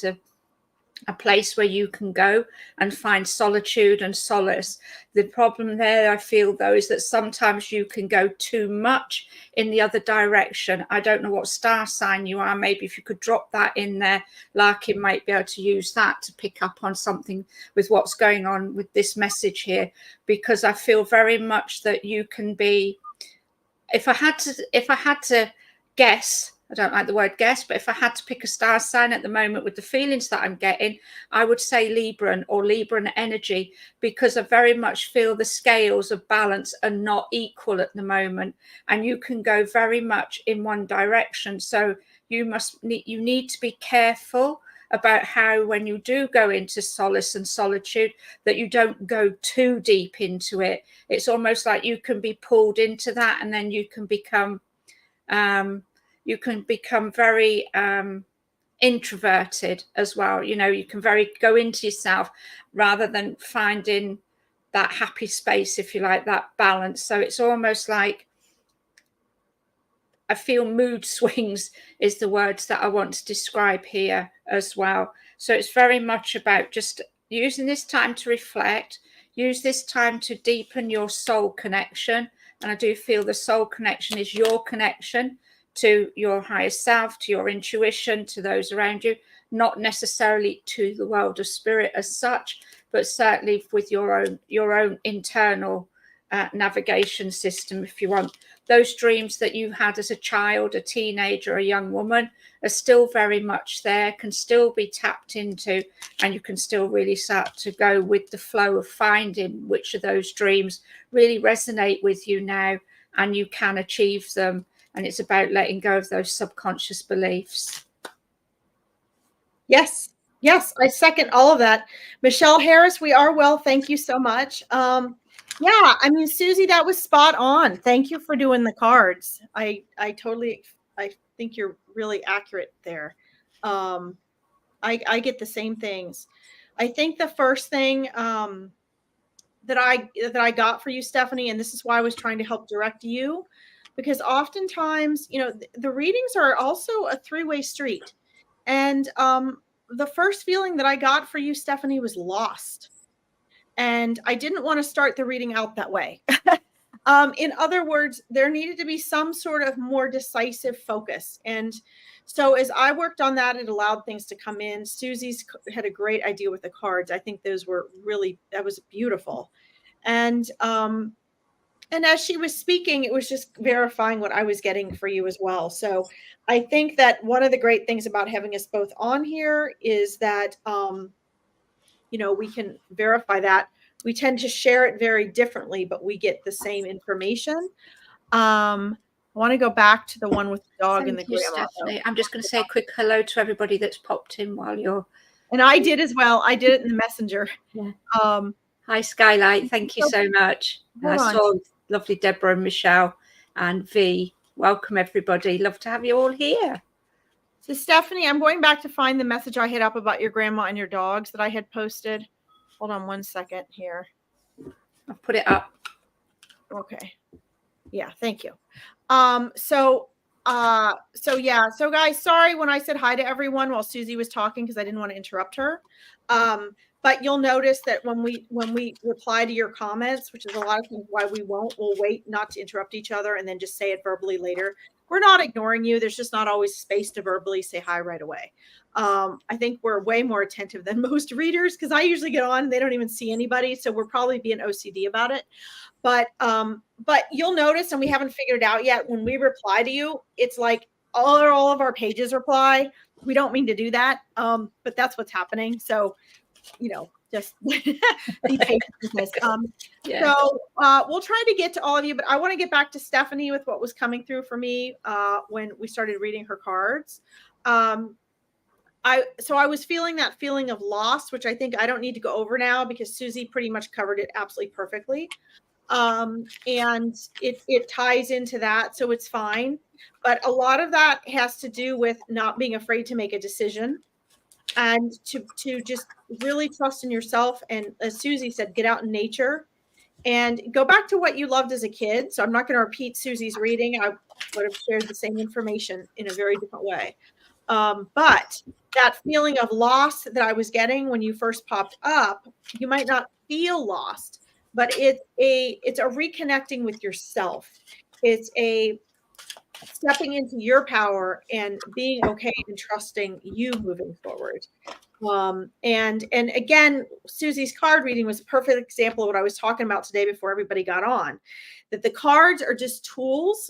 a place where you can go and find solitude and solace. The problem there, I feel, though, is that sometimes you can go too much in the other direction. I don't know what star sign you are. Maybe if you could drop that in there, Larkin might be able to use that to pick up on something with what's going on with this message here, because I feel very much that you can be, if I had to guess, I don't like the word guess, but if I had to pick a star sign at the moment with the feelings that I'm getting, I would say Libran or Libran energy, because I very much feel the scales of balance are not equal at the moment. And you can go very much in one direction. So you need to be careful about how, when you do go into solace and solitude, that you don't go too deep into it. It's almost like you can be pulled into that, and then you can become very introverted as well. You know, you can go into yourself rather than finding that happy space, if you like, that balance. So it's almost like, I feel mood swings is the words that I want to describe here as well. So it's very much about just using this time to reflect, use this time to deepen your soul connection. And I do feel the soul connection is your connection to your higher self, to your intuition, to those around you, not necessarily to the world of spirit as such, but certainly with your own internal navigation system, if you want. Those dreams that you had as a child, a teenager, a young woman are still very much there, can still be tapped into, and you can still really start to go with the flow of finding which of those dreams really resonate with you now, and you can achieve them. And it's about letting go of those subconscious beliefs. Yes. Yes, I second all of that. Michelle Harris, we are well. Thank you so much. Yeah, I mean, Susie, that was spot on. Thank you for doing the cards. I think you're really accurate there. I get the same things. I think the first thing that I got for you, Stephanie, and this is why I was trying to help direct you, because oftentimes, you know, the readings are also a three-way street. And the first feeling that I got for you, Stephanie, was lost. And I didn't want to start the reading out that way. In other words, there needed to be some sort of more decisive focus. And so as I worked on that, it allowed things to come in. Susie's had a great idea with the cards. I think those were really, that was beautiful. And as she was speaking, it was just verifying what I was getting for you as well. So I think that one of the great things about having us both on here is that, you know, we can verify that. We tend to share it very differently, but we get the same information. I want to go back to the one with the dog and the grandma. Stephanie. I'm just going to say a quick hello to everybody that's popped in while you're... And I did as well. I did it in the messenger. Yeah. Hi, Skylight. Thank you so much. I saw lovely Deborah and Michelle and V. Welcome, everybody. Love to have you all here. So, Stephanie, I'm going back to find the message I had up about your grandma and your dogs that I had posted. Hold on one second here. I've put it up. Okay. Yeah, thank you. So guys, sorry when I said hi to everyone while Susie was talking, because I didn't want to interrupt her. But you'll notice that when we reply to your comments, which is a lot of times why we'll wait not to interrupt each other and then just say it verbally later. We're not ignoring you. There's just not always space to verbally say hi right away. I think we're way more attentive than most readers, because I usually get on, they don't even see anybody. So we're probably being OCD about it. But you'll notice, and we haven't figured it out yet, when we reply to you, it's like all of our pages reply. We don't mean to do that, but that's what's happening. So, you know, just be patient with this. Yeah. So we'll try to get to all of you, but I want to get back to Stephanie with what was coming through for me when we started reading her cards. I was feeling that feeling of loss, which I think I don't need to go over now because Susie pretty much covered it absolutely perfectly. And it ties into that, so it's fine. But a lot of that has to do with not being afraid to make a decision and to just really trust in yourself. And as Susie said, get out in nature and go back to what you loved as a kid. So I'm not going to repeat Susie's reading. I would have shared the same information in a very different way. But that feeling of loss that I was getting when you first popped up, you might not feel lost, but it's a reconnecting with yourself. It's a stepping into your power and being okay and trusting you moving forward. And again, Susie's card reading was a perfect example of what I was talking about today before everybody got on, that the cards are just tools.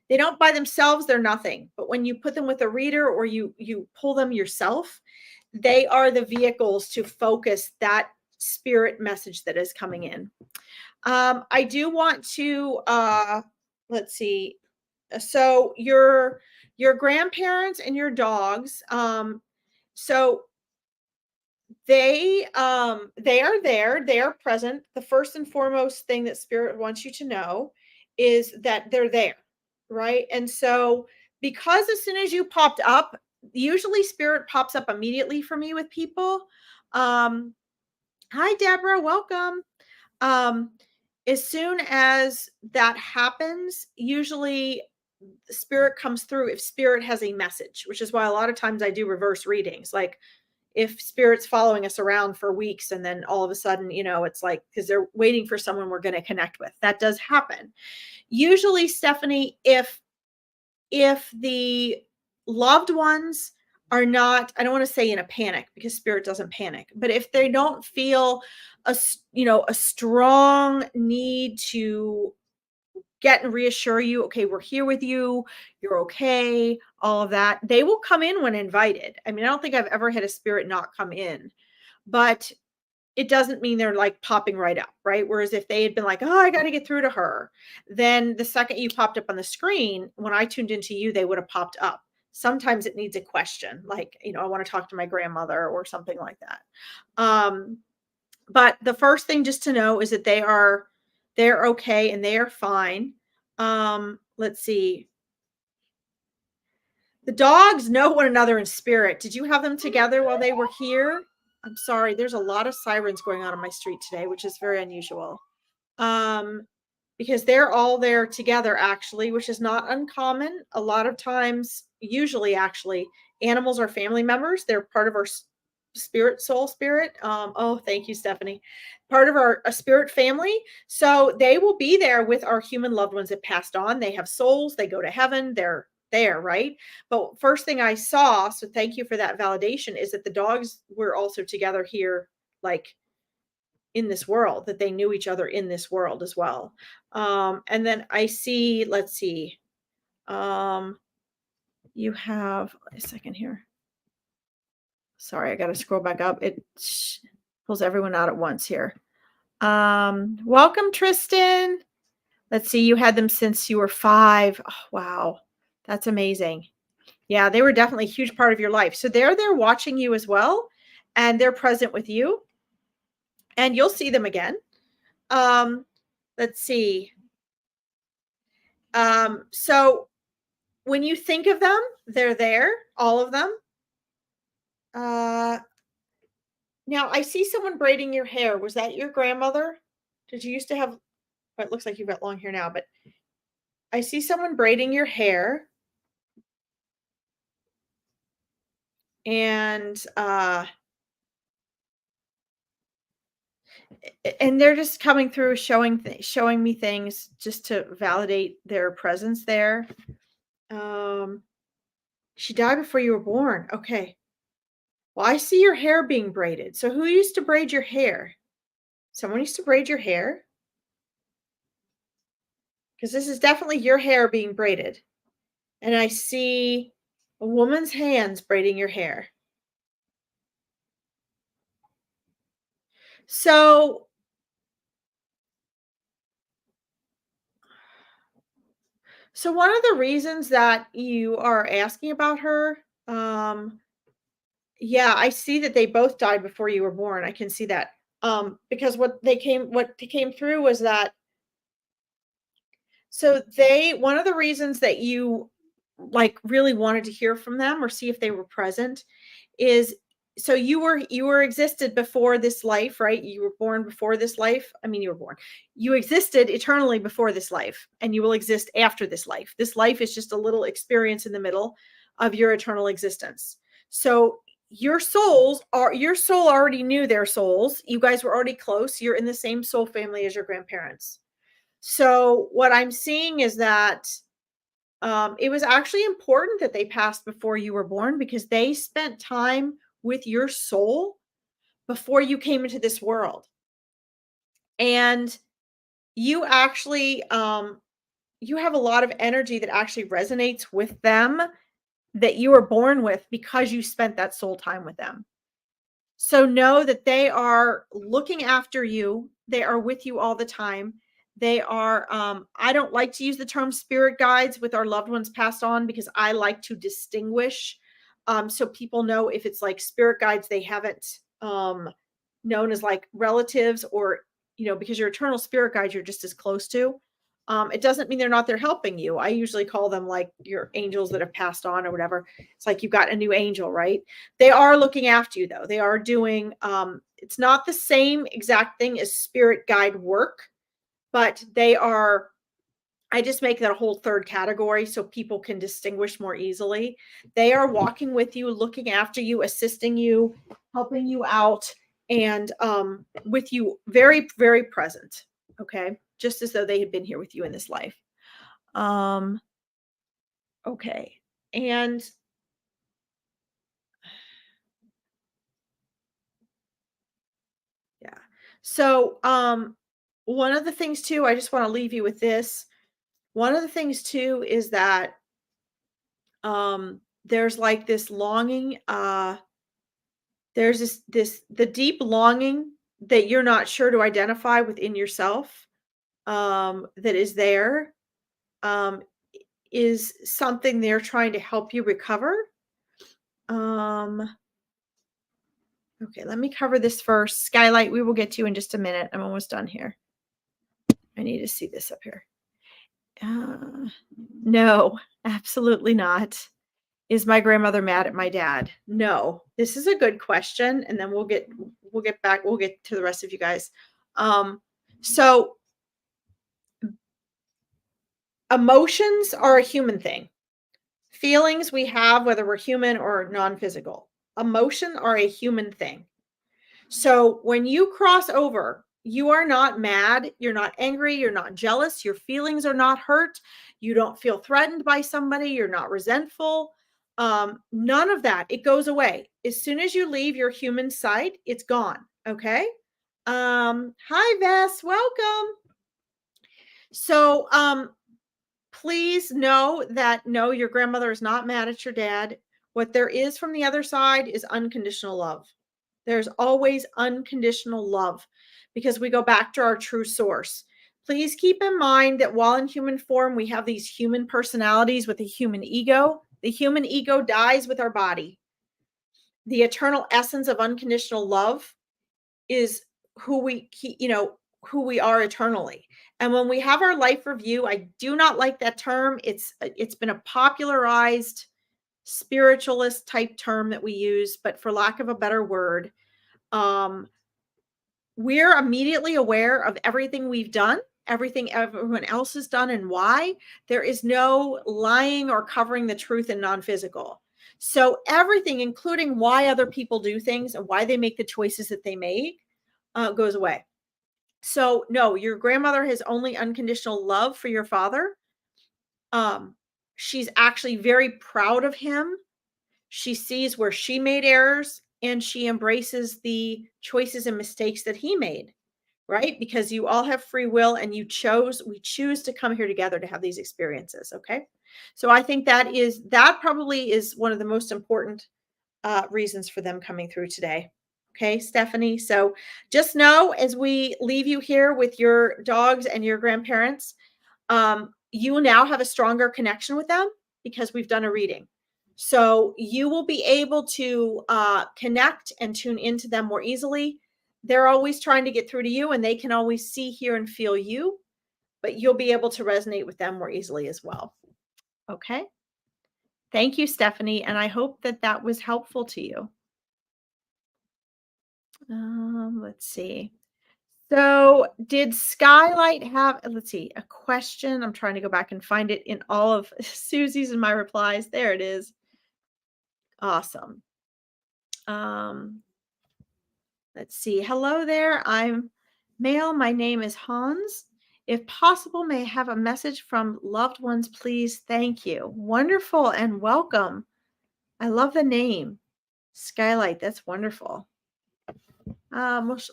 They don't by themselves, they're nothing. But when you put them with a reader or you pull them yourself, they are the vehicles to focus that spirit message that is coming in. I do want to, let's see. So your your grandparents and your dogs, so they are there, they are present. The first and foremost thing that spirit wants you to know is that they're there, right? And so because as soon as you popped up, usually spirit pops up immediately for me with people. Hi Deborah, welcome. um as soon as that happens, usually the spirit comes through if spirit has a message, which is why a lot of times I do reverse readings. Like if spirit's following us around for weeks and then all of a sudden, it's like because they're waiting for someone we're going to connect with. That does happen. Usually, Stephanie, if the loved ones are not, I don't want to say in a panic because spirit doesn't panic, but if they don't feel a strong need to get and reassure you, okay, we're here with you, you're okay, all of that, they will come in when invited. I mean, I don't think I've ever had a spirit not come in, but it doesn't mean they're like popping right up, right? Whereas if they had been like, oh, I got to get through to her, then the second you popped up on the screen, when I tuned into you, they would have popped up. Sometimes it needs a question, like, I want to talk to my grandmother or something like that. But the first thing just to know is that they're okay and they are fine. Let's see. The dogs know one another in spirit. Did you have them together while they were here? I'm sorry. There's a lot of sirens going on my street today, which is very unusual. Because they're all there together, actually, which is not uncommon. A lot of times, usually, actually, animals are family members. They're part of our soul spirit. Oh, thank you, Stephanie. Part of our spirit family. So they will be there with our human loved ones that passed on. They have souls. They go to heaven. They're there, right? But first thing I saw, so thank you for that validation, is that the dogs were also together here, like in this world, that they knew each other in this world as well. And then I see, let's see, you have a second here. Sorry, I got to scroll back up. It pulls everyone out at once here. Welcome, Tristan. Let's see, you had them since you were 5. Oh, wow, that's amazing. Yeah, they were definitely a huge part of your life. So they're there watching you as well, and they're present with you, and you'll see them again. Let's see. So when you think of them, they're there, all of them. Now I see someone braiding your hair. Was that your grandmother? Did you used to have, well, it looks like you've got long hair now, but I see someone braiding your hair. And they're just coming through, showing me things just to validate their presence there. She died before you were born. Okay. Well, I see your hair being braided. So who used to braid your hair? Someone used to braid your hair? Because this is definitely your hair being braided. And I see a woman's hands braiding your hair. So one of the reasons that you are asking about her, yeah, I see that they both died before you were born. I can see that. Because what came through was that, so one of the reasons that you like really wanted to hear from them or see if they were present is, so you existed before this life, right? You were born before this life. I mean, you existed eternally before this life, and you will exist after this life. This life is just a little experience in the middle of your eternal existence. So your soul already knew their souls. You guys were already close. You're in the same soul family as your grandparents. So what I'm seeing is that it was actually important that they passed before you were born, because they spent time with your soul before you came into this world. And you actually, you have a lot of energy that actually resonates with them, that you were born with, because you spent that soul time with them. So know that they are looking after you. They are with you all the time. They are, I don't like to use the term spirit guides with our loved ones passed on because I like to distinguish, so people know if it's like spirit guides they haven't known as like relatives, or, because your eternal spirit guides you're just as close to. It doesn't mean they're not there helping you. I usually call them like your angels that have passed on or whatever. It's like you've got a new angel, right? They are looking after you though. They are doing, it's not the same exact thing as spirit guide work, but they are, I just make that a whole third category so people can distinguish more easily. They are walking with you, looking after you, assisting you, helping you out, and with you, very, very present. Okay. Just as though they had been here with you in this life. Okay. And yeah. So one of the things too, I just want to leave you with this. One of the things too is that there's like this longing, there's the deep longing that you're not sure to identify within yourself, that is there, um, is something they're trying to help you recover. Okay, let me cover this first. Skylight, we will get to in just a minute. I'm almost done here. I need to see this up here. No, absolutely not. Is my grandmother mad at my dad? No. This is a good question, and then we'll get back. We'll get to the rest of you guys. So emotions are a human thing. Feelings we have, whether we're human or non-physical, emotion are a human thing. So when you cross over, you are not mad, you're not angry, you're not jealous, your feelings are not hurt, you don't feel threatened by somebody, you're not resentful. None of that. It goes away. As soon as you leave your human sight, it's gone. Okay. Hi Vess, welcome. So please know that no, your grandmother is not mad at your dad. What there is from the other side is unconditional love. There's always unconditional love because we go back to our true source. Please keep in mind that while in human form, we have these human personalities with a human ego. The human ego dies with our body. The eternal essence of unconditional love is who who we are eternally. And when we have our life review, I do not like that term. It's been a popularized spiritualist type term that we use, but for lack of a better word, we're immediately aware of everything we've done, everything everyone else has done, and why. There is no lying or covering the truth in non-physical. So everything, including why other people do things and why they make the choices that they make, goes away. So no, your grandmother has only unconditional love for your father. She's actually very proud of him. She sees where she made errors and she embraces the choices and mistakes that he made, right? Because you all have free will and we choose to come here together to have these experiences. Okay. So I think that probably is one of the most important reasons for them coming through today. Okay, Stephanie. So just know as we leave you here with your dogs and your grandparents, you now have a stronger connection with them because we've done a reading. So you will be able to connect and tune into them more easily. They're always trying to get through to you and they can always see, hear, and feel you, but you'll be able to resonate with them more easily as well. Okay. Thank you, Stephanie. And I hope that that was helpful to you. Let's see. So did Skylight have, let's see, a question? I'm trying to go back and find it in all of Susie's and my replies. There it is. Awesome. Let's see. Hello there. I'm male. My name is Hans. If possible, may I have a message from loved ones, please? Thank you. Wonderful and welcome. I love the name. Skylight. That's wonderful.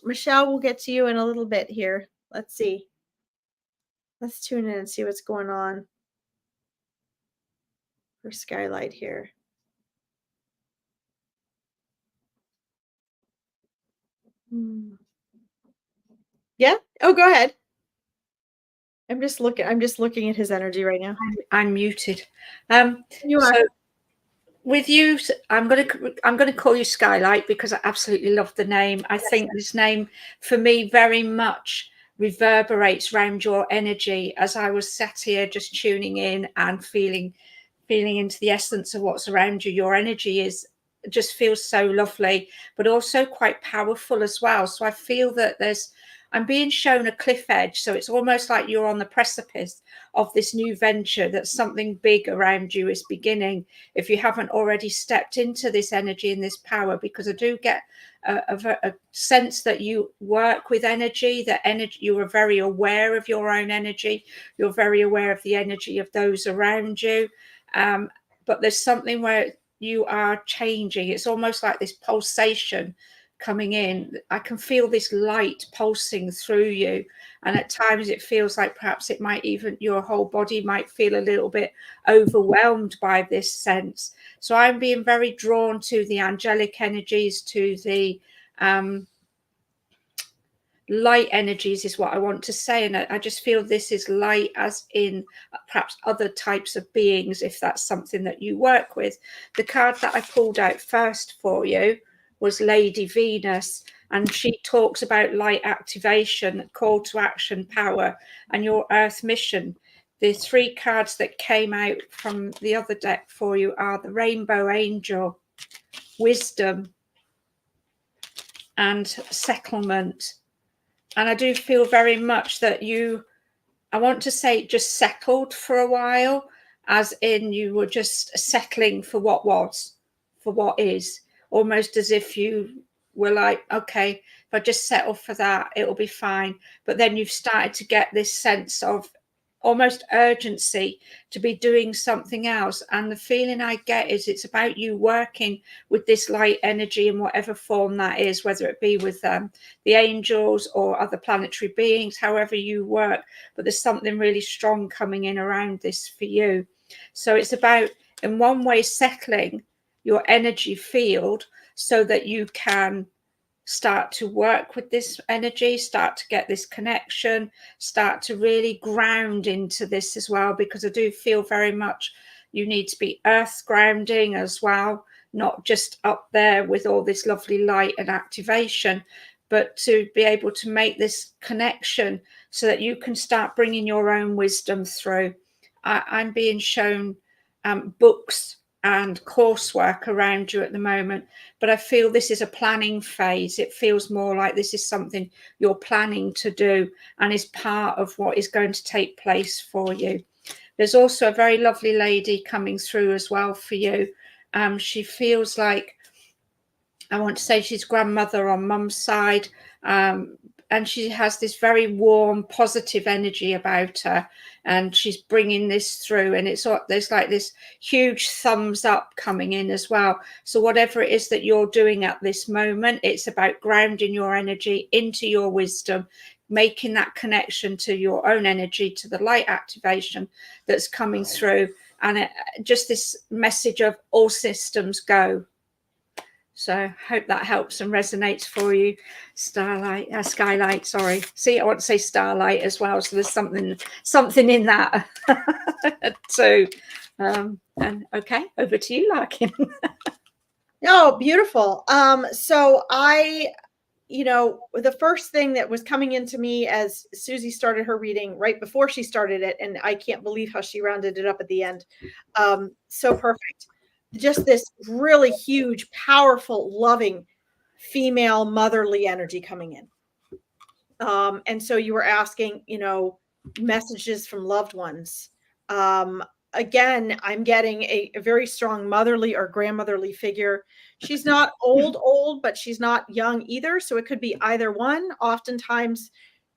Michelle, we'll get to you in a little bit here. Let's see. Let's tune in and see what's going on for Skylight here. Yeah. Oh, go ahead. I'm just looking at his energy right now. I'm muted. You are. So with you, I'm going to call you Skylight because I absolutely love the name. I think this name for me very much reverberates around your energy as I was sat here just tuning in and feeling into the essence of what's around you. Your energy just feels so lovely, but also quite powerful as well. So I feel that I'm being shown a cliff edge. So it's almost like you're on the precipice of this new venture, that something big around you is beginning, if you haven't already stepped into this energy and this power, because I do get a sense that you work with energy, that energy, you are very aware of your own energy. You're very aware of the energy of those around you. But there's something where you are changing. It's almost like this pulsation coming in. I can feel this light pulsing through you, and at times it feels like perhaps it might even, your whole body might feel a little bit overwhelmed by this sense. So I'm being very drawn to the angelic energies, to the light energies is what I want to say. And I just feel this is light as in perhaps other types of beings, if that's something that you work with. The card that I pulled out first for you was Lady Venus, and she talks about light activation, call to action, power, and your earth mission. The three cards that came out from the other deck for you are the Rainbow Angel, Wisdom, and Settlement. And I do feel very much that I want to say just settled for a while, as in you were just settling for what was, for what is, almost as if you were like, okay, if I just settle for that, it'll be fine. But then you've started to get this sense of almost urgency to be doing something else. And the feeling I get is it's about you working with this light energy in whatever form that is, whether it be with the angels or other planetary beings, however you work. But there's something really strong coming in around this for you. So it's about, in one way, settling your energy field so that you can start to work with this energy, start to get this connection, start to really ground into this as well, because I do feel very much you need to be earth grounding as well, not just up there with all this lovely light and activation, but to be able to make this connection so that you can start bringing your own wisdom through. I'm being shown books and coursework around you at the moment, but I feel this is a planning phase. It feels more like this is something you're planning to do and is part of what is going to take place for you. There's also a very lovely lady coming through as well for you. She feels like, I want to say she's grandmother on mum's side, and she has this very warm, positive energy about her, and she's bringing this through, and there's like this huge thumbs up coming in as well. So whatever it is that you're doing at this moment, it's about grounding your energy into your wisdom, making that connection to your own energy, to the light activation that's coming through, and just this message of all systems go. So I hope that helps and resonates for you, Skylight. Sorry. See, I want to say Starlight as well. So there's something in that too. And okay, over to you, Larkin. Oh, beautiful. So the first thing that was coming into me as Susie started her reading right before she started it, and I can't believe how she rounded it up at the end. So perfect. Just this really huge, powerful, loving female motherly energy coming in. And so you were asking, messages from loved ones. Again, I'm getting a very strong motherly or grandmotherly figure. She's not old, but she's not young either. So it could be either one. Oftentimes,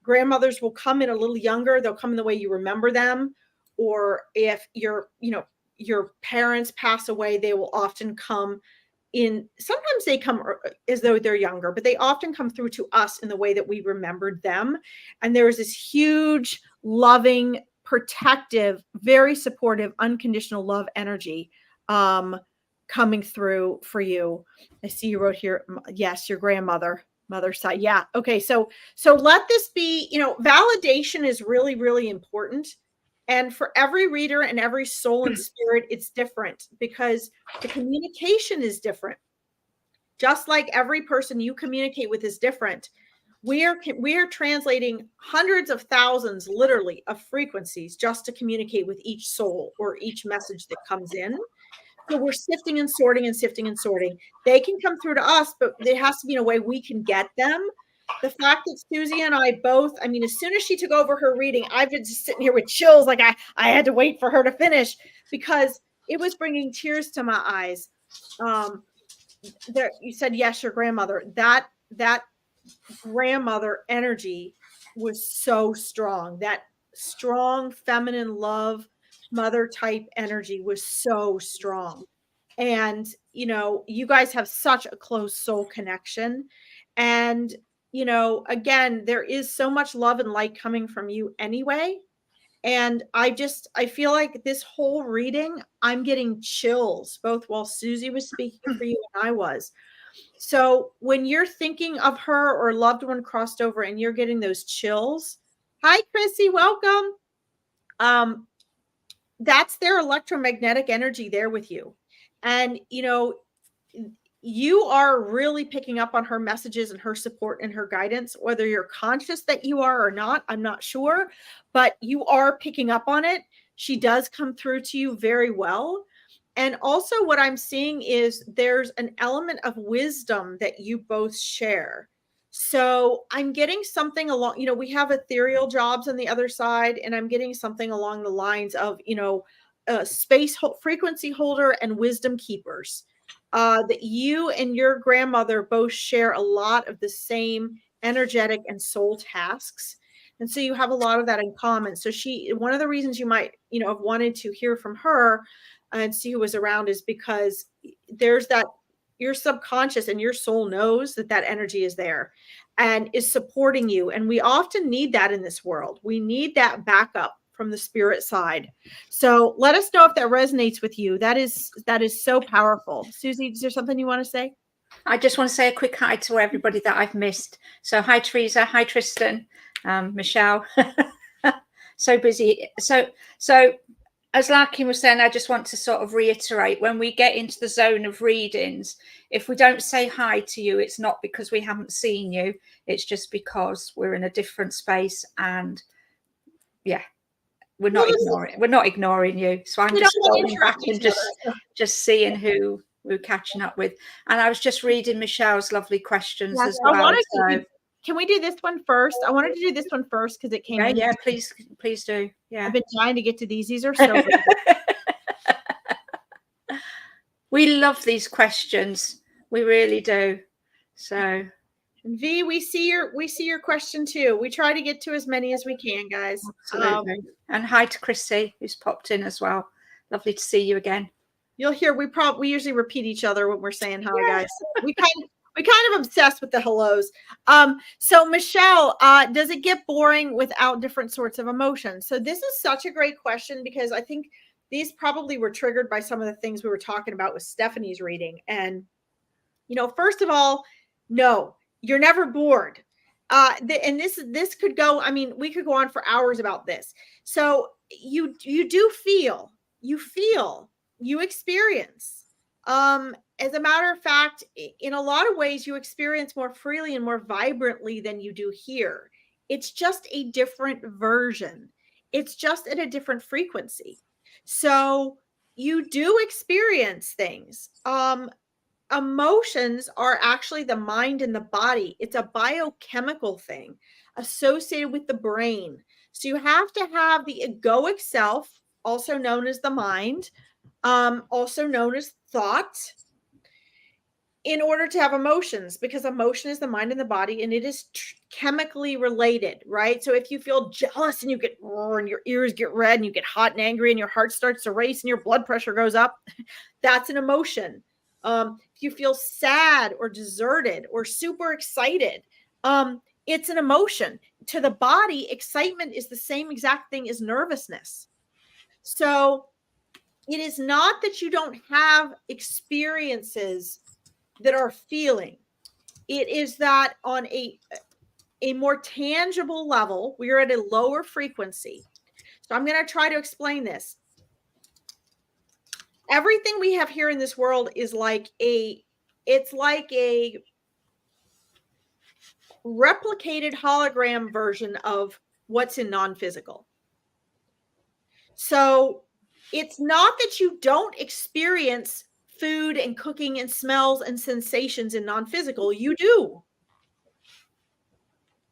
grandmothers will come in a little younger. They'll come in the way you remember them. Or if your parents pass away, they will often come in. Sometimes they come as though they're younger, but they often come through to us in the way that we remembered them. And there is this huge, loving, protective, very supportive, unconditional love energy coming through for you. I see you wrote here, yes, your grandmother. Mother side. Yeah. Okay. So let this be, validation is really, really important. And for every reader and every soul and spirit, it's different because the communication is different. Just like every person you communicate with is different. We are translating hundreds of thousands, literally, of frequencies just to communicate with each soul or each message that comes in. So we're sifting and sorting and sifting and sorting. They can come through to us, but there has to be a way we can get them. The fact that Susie and I both, I mean, as soon as she took over her reading, I've been just sitting here with chills. Like I had to wait for her to finish because it was bringing tears to my eyes. There, you said, yes, your grandmother, that grandmother energy was so strong. That strong feminine love mother type energy was so strong. And, you guys have such a close soul connection. And, again, there is so much love and light coming from you anyway. And I feel like this whole reading, I'm getting chills, both while Susie was speaking for you and I was. So when you're thinking of her or loved one crossed over and you're getting those chills, hi, Chrissy, welcome. That's their electromagnetic energy there with you. And, you are really picking up on her messages and her support and her guidance, whether you're conscious that you are or not, I'm not sure, but you are picking up on it. She does come through to you very well. And also what I'm seeing is there's an element of wisdom that you both share. So I'm getting something along, we have ethereal jobs on the other side, and I'm getting something along the lines of, space frequency holder and wisdom keepers. That you and your grandmother both share a lot of the same energetic and soul tasks. And so you have a lot of that in common. So one of the reasons you might, have wanted to hear from her and see who was around is because there's that, your subconscious and your soul knows that energy is there and is supporting you. And we often need that in this world. We need that backup from the spirit side. So let us know if that resonates with you. That is so powerful. Susie, is there something you want to say? I just want to say a quick hi to everybody that I've missed. So hi, Teresa. Hi, Tristan. Michelle. So busy. So as Larkin was saying, I just want to sort of reiterate, when we get into the zone of readings, if we don't say hi to you, it's not because we haven't seen you. It's just because we're in a different space, and yeah, we're not ignoring you. So I'm just scrolling back and just seeing who we're catching up with. And I was just reading Michelle's lovely questions as well. Can we do this one first? I wanted to do this one first because it came in. Yeah, please do. Yeah, I've been trying to get to these. These are so good. We love these questions. We really do. So V, we see your question too. We try to get to as many as we can, guys. Absolutely. And hi to Chrissy, who's popped in as well. Lovely to see you again. You'll hear we usually repeat each other when we're saying hi, guys. We kind of obsessed with the hellos. So Michelle, does it get boring without different sorts of emotions? So this is such a great question because I think these probably were triggered by some of the things we were talking about with Stephanie's reading. And, first of all, no, you're never bored. And this could go, I mean, we could go on for hours about this. So you do feel, you experience. As a matter of fact, in a lot of ways, you experience more freely and more vibrantly than you do here. It's just a different version. It's just at a different frequency. So you do experience things. Emotions are actually the mind and the body. It's a biochemical thing associated with the brain. So you have to have the egoic self, also known as the mind, also known as thought, in order to have emotions, because emotion is the mind and the body, and it is chemically related, right? So if you feel jealous and you get and your ears get red and you get hot and angry and your heart starts to race and your blood pressure goes up, that's an emotion. If you feel sad or deserted or super excited, it's an emotion. To the body, excitement is the same exact thing as nervousness. So it is not that you don't have experiences that are feeling. It is that on a more tangible level, we are at a lower frequency. So I'm going to try to explain this. Everything we have here in this world is like it's like a replicated hologram version of what's in non-physical. So it's not that you don't experience food and cooking and smells and sensations in non-physical. You do.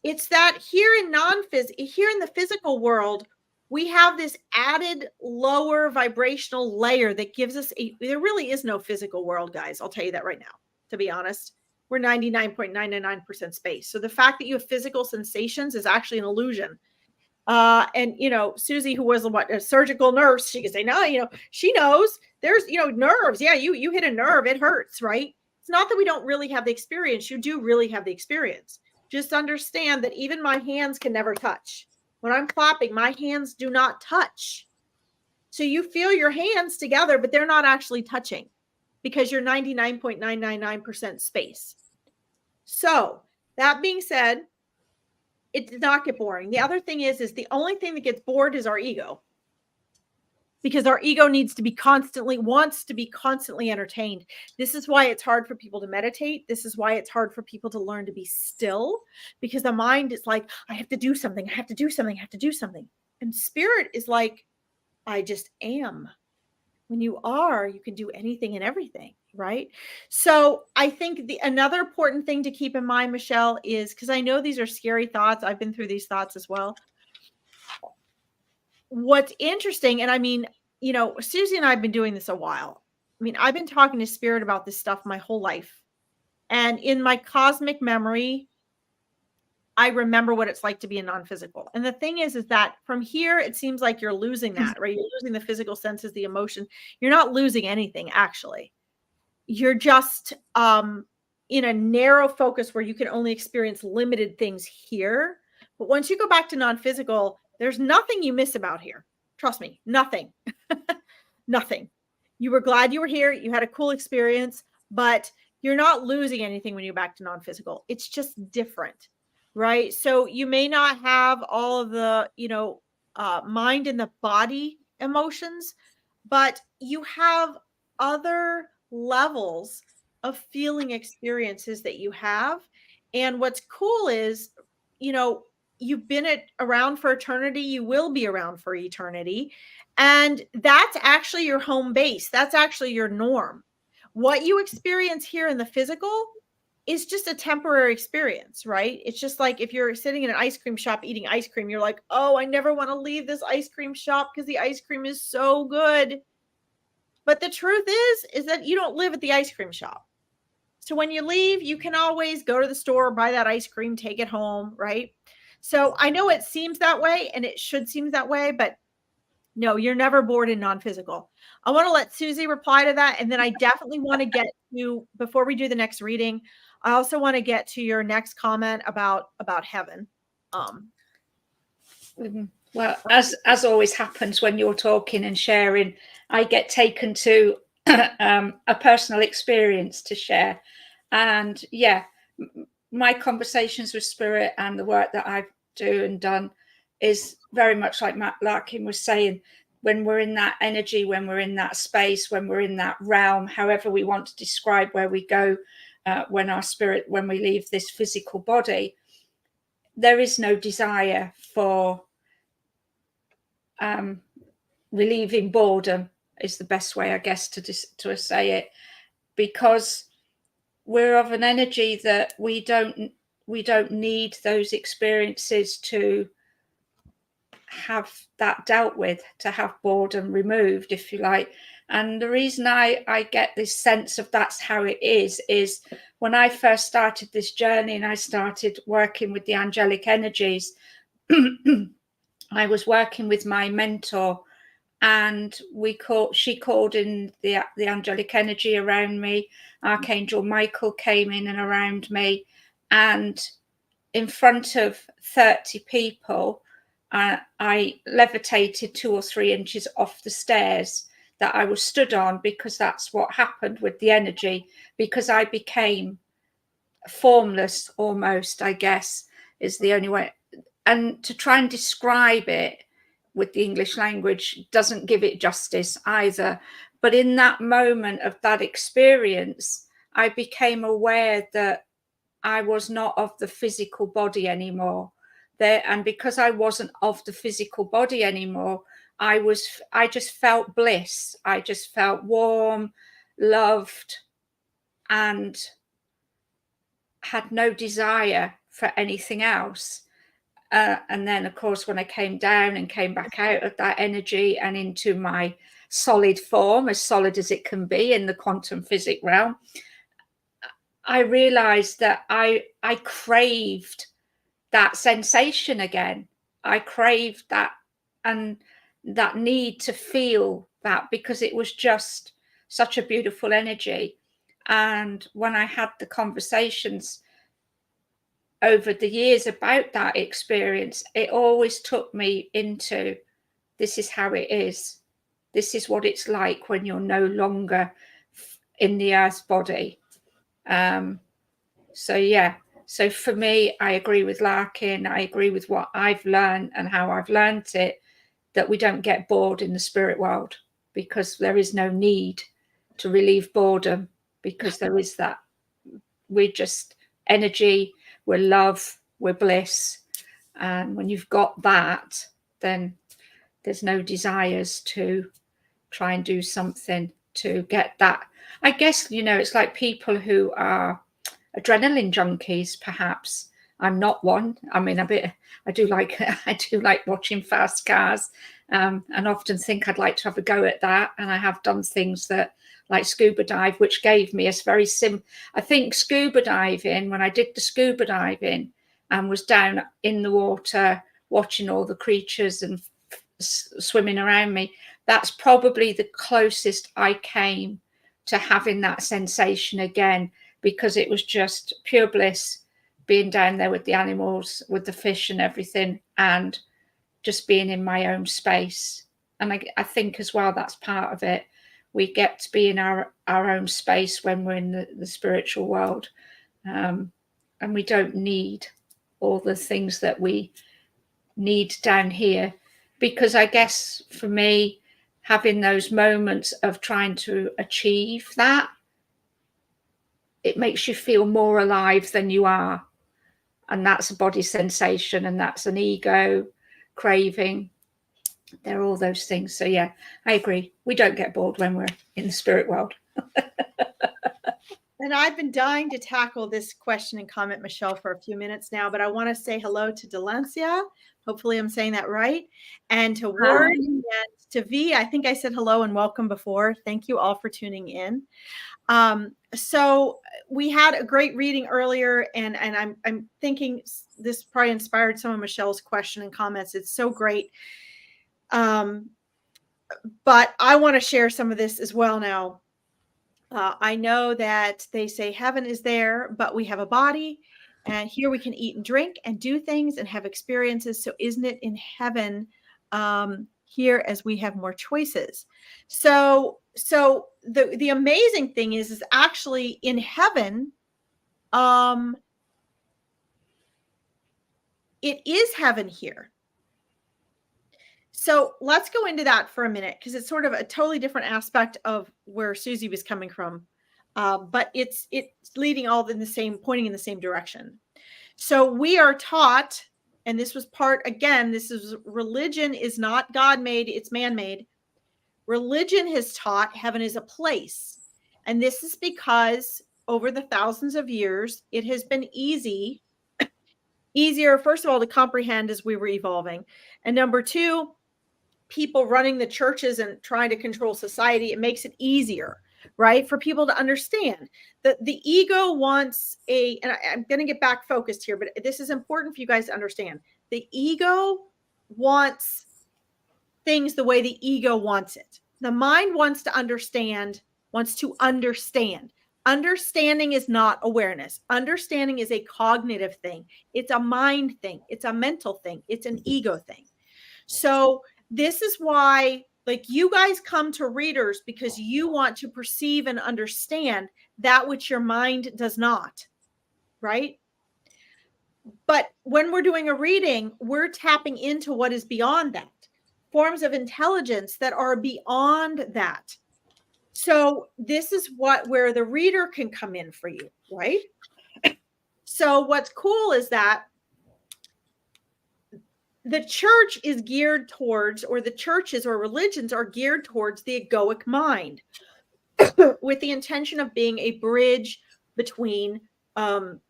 It's that here in the physical world, we have this added lower vibrational layer that gives us there really is no physical world, guys. I'll tell you that right now, to be honest. We're 99.999% space. So the fact that you have physical sensations is actually an illusion. And Susie, who was a surgical nurse, she could say, no, she knows there's, nerves. Yeah, you hit a nerve, it hurts, right? It's not that we don't really have the experience. You do really have the experience. Just understand that even my hands can never touch. When I'm clapping, my hands do not touch. So you feel your hands together, but they're not actually touching because you're 99.999% space. So that being said, it did not get boring. The other thing is the only thing that gets bored is our ego. Because our ego wants to be constantly entertained. This is why it's hard for people to meditate. This is why it's hard for people to learn to be still, because the mind is like, I have to do something. I have to do something. I have to do something. And spirit is like, I just am. When you are, you can do anything and everything, right? So I think another important thing to keep in mind, Michelle, is because I know these are scary thoughts. I've been through these thoughts as well. What's interesting, and I mean, Susie and I have been doing this a while. I mean, I've been talking to spirit about this stuff my whole life. And in my cosmic memory, I remember what it's like to be a non-physical. And the thing is that from here, it seems like you're losing that, right? You're losing the physical senses, the emotion. You're not losing anything, actually. You're just in a narrow focus where you can only experience limited things here. But once you go back to non-physical, there's nothing you miss about here. Trust me, nothing. Nothing. You were glad you were here. You had a cool experience, but you're not losing anything when you're back to non-physical. It's just different, right? So you may not have all of the, mind and the body emotions, but you have other levels of feeling experiences that you have. And what's cool is, you've been around for eternity. You will be around for eternity. And that's actually your home base. That's actually your norm. What you experience here in the physical is just a temporary experience, right? It's just like if you're sitting in an ice cream shop eating ice cream, you're like, oh, I never want to leave this ice cream shop because the ice cream is so good. But the truth is that you don't live at the ice cream shop. So when you leave, you can always go to the store, buy that ice cream, take it home, right? So I know it seems that way and it should seem that way, but no, you're never bored in non-physical. I want to let Susie reply to that. And then I definitely want to get to, before we do the next reading, I also want to get to your next comment about heaven. Well, as always happens when you're talking and sharing, I get taken to a personal experience to share. And yeah, my conversations with spirit and the work that I do and done is very much like Matt Larkin was saying, when we're in that energy, when we're in that space, when we're in that realm, however we want to describe where we go, when we leave this physical body, there is no desire for relieving boredom is the best way, I guess, to say it, because we're of an energy that we don't need those experiences to have that dealt with, to have boredom removed, if you like. And the reason I get this sense of that's how it is when I first started this journey and I started working with the angelic energies, I was working with my mentor, and she called in the angelic energy around me. Archangel Michael came in and around me, and in front of 30 people, I levitated 2 or 3 inches off the stairs that I was stood on, because that's what happened with the energy, because I became formless almost, I guess, is the only way. And to try and describe it with the English language doesn't give it justice either. But in that moment of that experience, I became aware that I was not of the physical body anymore. And because I wasn't of the physical body anymore, I just felt bliss. I just felt warm, loved, and had no desire for anything else. And then, of course, when I came down and came back out of that energy and into my solid form, as solid as it can be in the quantum physics realm, I realized that I craved that sensation again. I craved that, and that need to feel that, because it was just such a beautiful energy. And when I had the conversations over the years about that experience, it always took me into, this is how it is. This is what it's like when you're no longer in the earth body. So yeah, so for me, I agree with Larkin. I agree with what I've learned and how I've learned it, that we don't get bored in the spirit world, because there is no need to relieve boredom, because there is that. We're just energy, we're love, we're bliss. And when you've got that, then there's no desires to try and do something to get that. I guess, it's like people who are adrenaline junkies, perhaps. I'm not one. I mean, I do like watching fast cars, and often think I'd like to have a go at that. And I have done things that, like scuba dive, which gave me a very I think scuba diving, when I did the scuba diving and was down in the water watching all the creatures and swimming around me, that's probably the closest I came to having that sensation again, because it was just pure bliss, being down there with the animals, with the fish and everything, and just being in my own space. And I think as well, that's part of it. We get to be in our own space when we're in the spiritual world. And we don't need all the things that we need down here. Because I guess for me, having those moments of trying to achieve that, it makes you feel more alive than you are. And that's a body sensation, and that's an ego craving. They're all those things. So yeah, I agree. We don't get bored when we're in the spirit world. And I've been dying to tackle this question and comment, Michelle, for a few minutes now, but I want to say hello to Delencia. Hopefully I'm saying that right. And to Ward and to V. I think I said hello and welcome before. Thank you all for tuning in. So we had a great reading earlier, and I'm thinking this probably inspired some of Michelle's question and comments. It's so great. But I want to share some of this as well now. I know that they say heaven is there, but we have a body, and here we can eat and drink and do things and have experiences. So isn't it in heaven here, as we have more choices? So the amazing thing is actually in heaven, it is heaven here. So let's go into that for a minute, because it's sort of a totally different aspect of where Susie was coming from. But it's leading all in the same, pointing in the same direction. So we are taught, and this was part, again, this is religion is not God-made, it's man-made. Religion has taught heaven is a place. And this is because over the thousands of years, it has been easier, first of all, to comprehend as we were evolving. And number two, people running the churches and trying to control society, it makes it easier, right, for people to understand that the ego wants and I'm going to get back focused here, but this is important for you guys to understand. The ego wants things the way the ego wants it. The mind wants to understand. Understanding is not awareness. Understanding is a cognitive thing. It's a mind thing. It's a mental thing. It's an ego thing. So this is why, like, you guys come to readers because you want to perceive and understand that which your mind does not. right? But when we're doing a reading, we're tapping into what is beyond that, forms of intelligence that are beyond that. So this is where the reader can come in for you, right? So what's cool is that the church is geared towards, or the churches or religions are geared towards the egoic mind with the intention of being a bridge between, the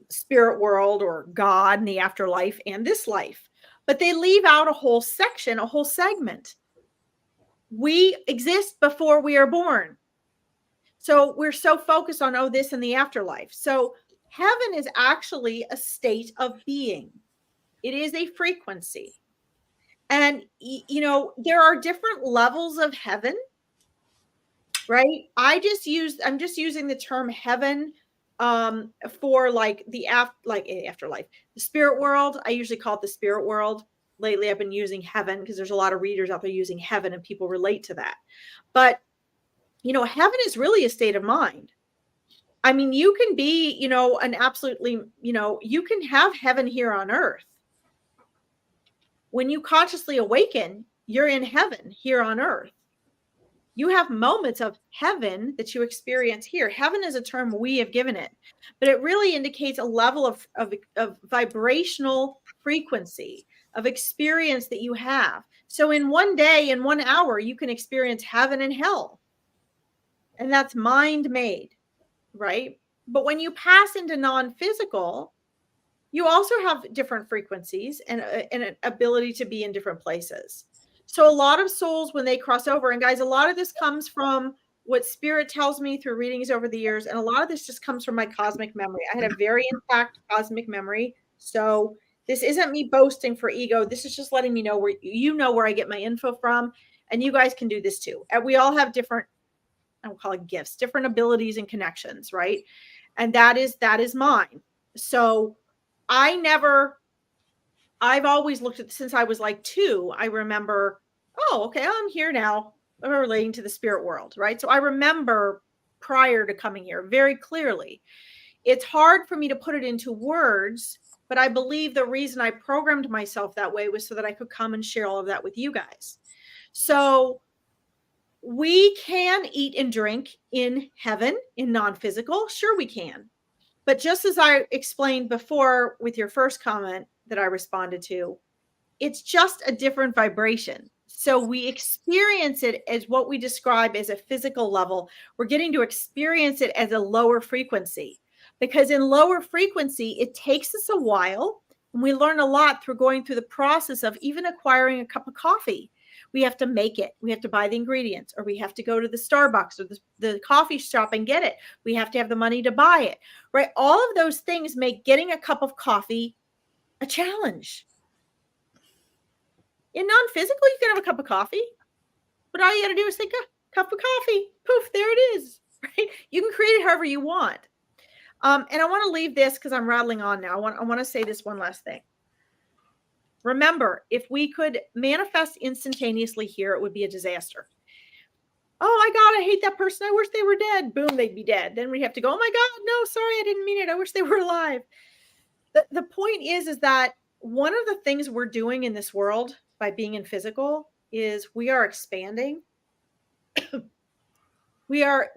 spirit world or God and the afterlife and this life. But they leave out a whole section, a whole segment. We exist before we are born. So we're so focused on, this and the afterlife. So heaven is actually a state of being. It is a frequency. And, there are different levels of heaven, right? I'm just using the term heaven for like the afterlife, the spirit world. I usually call it the spirit world. Lately, I've been using heaven because there's a lot of readers out there using heaven and people relate to that. But, heaven is really a state of mind. I mean, you can be, an absolutely, you can have heaven here on earth. When you consciously awaken, you're in heaven here on earth. You have moments of heaven that you experience here. Heaven is a term we have given it, but it really indicates a level of vibrational frequency, of experience that you have. So in one day, in 1 hour, you can experience heaven and hell. And that's mind made, right? But when you pass into non-physical, you also have different frequencies and an ability to be in different places. So a lot of souls, when they cross over, and guys, a lot of this comes from what spirit tells me through readings over the years. And a lot of this just comes from my cosmic memory. I had a very intact cosmic memory. So this isn't me boasting for ego. This is just letting me know where I get my info from. And you guys can do this too. And we all have different, I don't call it gifts, different abilities and connections, right? And that is mine. So I've always looked at, since I was like 2, I remember, okay, I'm here now. I'm relating to the spirit world, right? So I remember prior to coming here very clearly. It's hard for me to put it into words, but I believe the reason I programmed myself that way was so that I could come and share all of that with you guys. So we can eat and drink in heaven, in non-physical. Sure, we can. But just as I explained before with your first comment that I responded to, it's just a different vibration. So we experience it as what we describe as a physical level. We're getting to experience it as a lower frequency, because in lower frequency, it takes us a while. And we learn a lot through going through the process of even acquiring a cup of coffee. We have to make it. We have to buy the ingredients, or we have to go to the Starbucks or the coffee shop and get it. We have to have the money to buy it, right? All of those things make getting a cup of coffee a challenge. In non-physical, you can have a cup of coffee, but all you got to do is think a cup of coffee. Poof, there it is, right? You can create it however you want. And I want to leave this because I'm rattling on now. I want to say this one last thing. Remember, if we could manifest instantaneously here, it would be a disaster. Oh my God, I hate that person. I wish they were dead. Boom, they'd be dead. Then we have to go, oh my God, no, sorry, I didn't mean it. I wish they were alive. The point is that one of the things we're doing in this world by being in physical is we are expanding. we are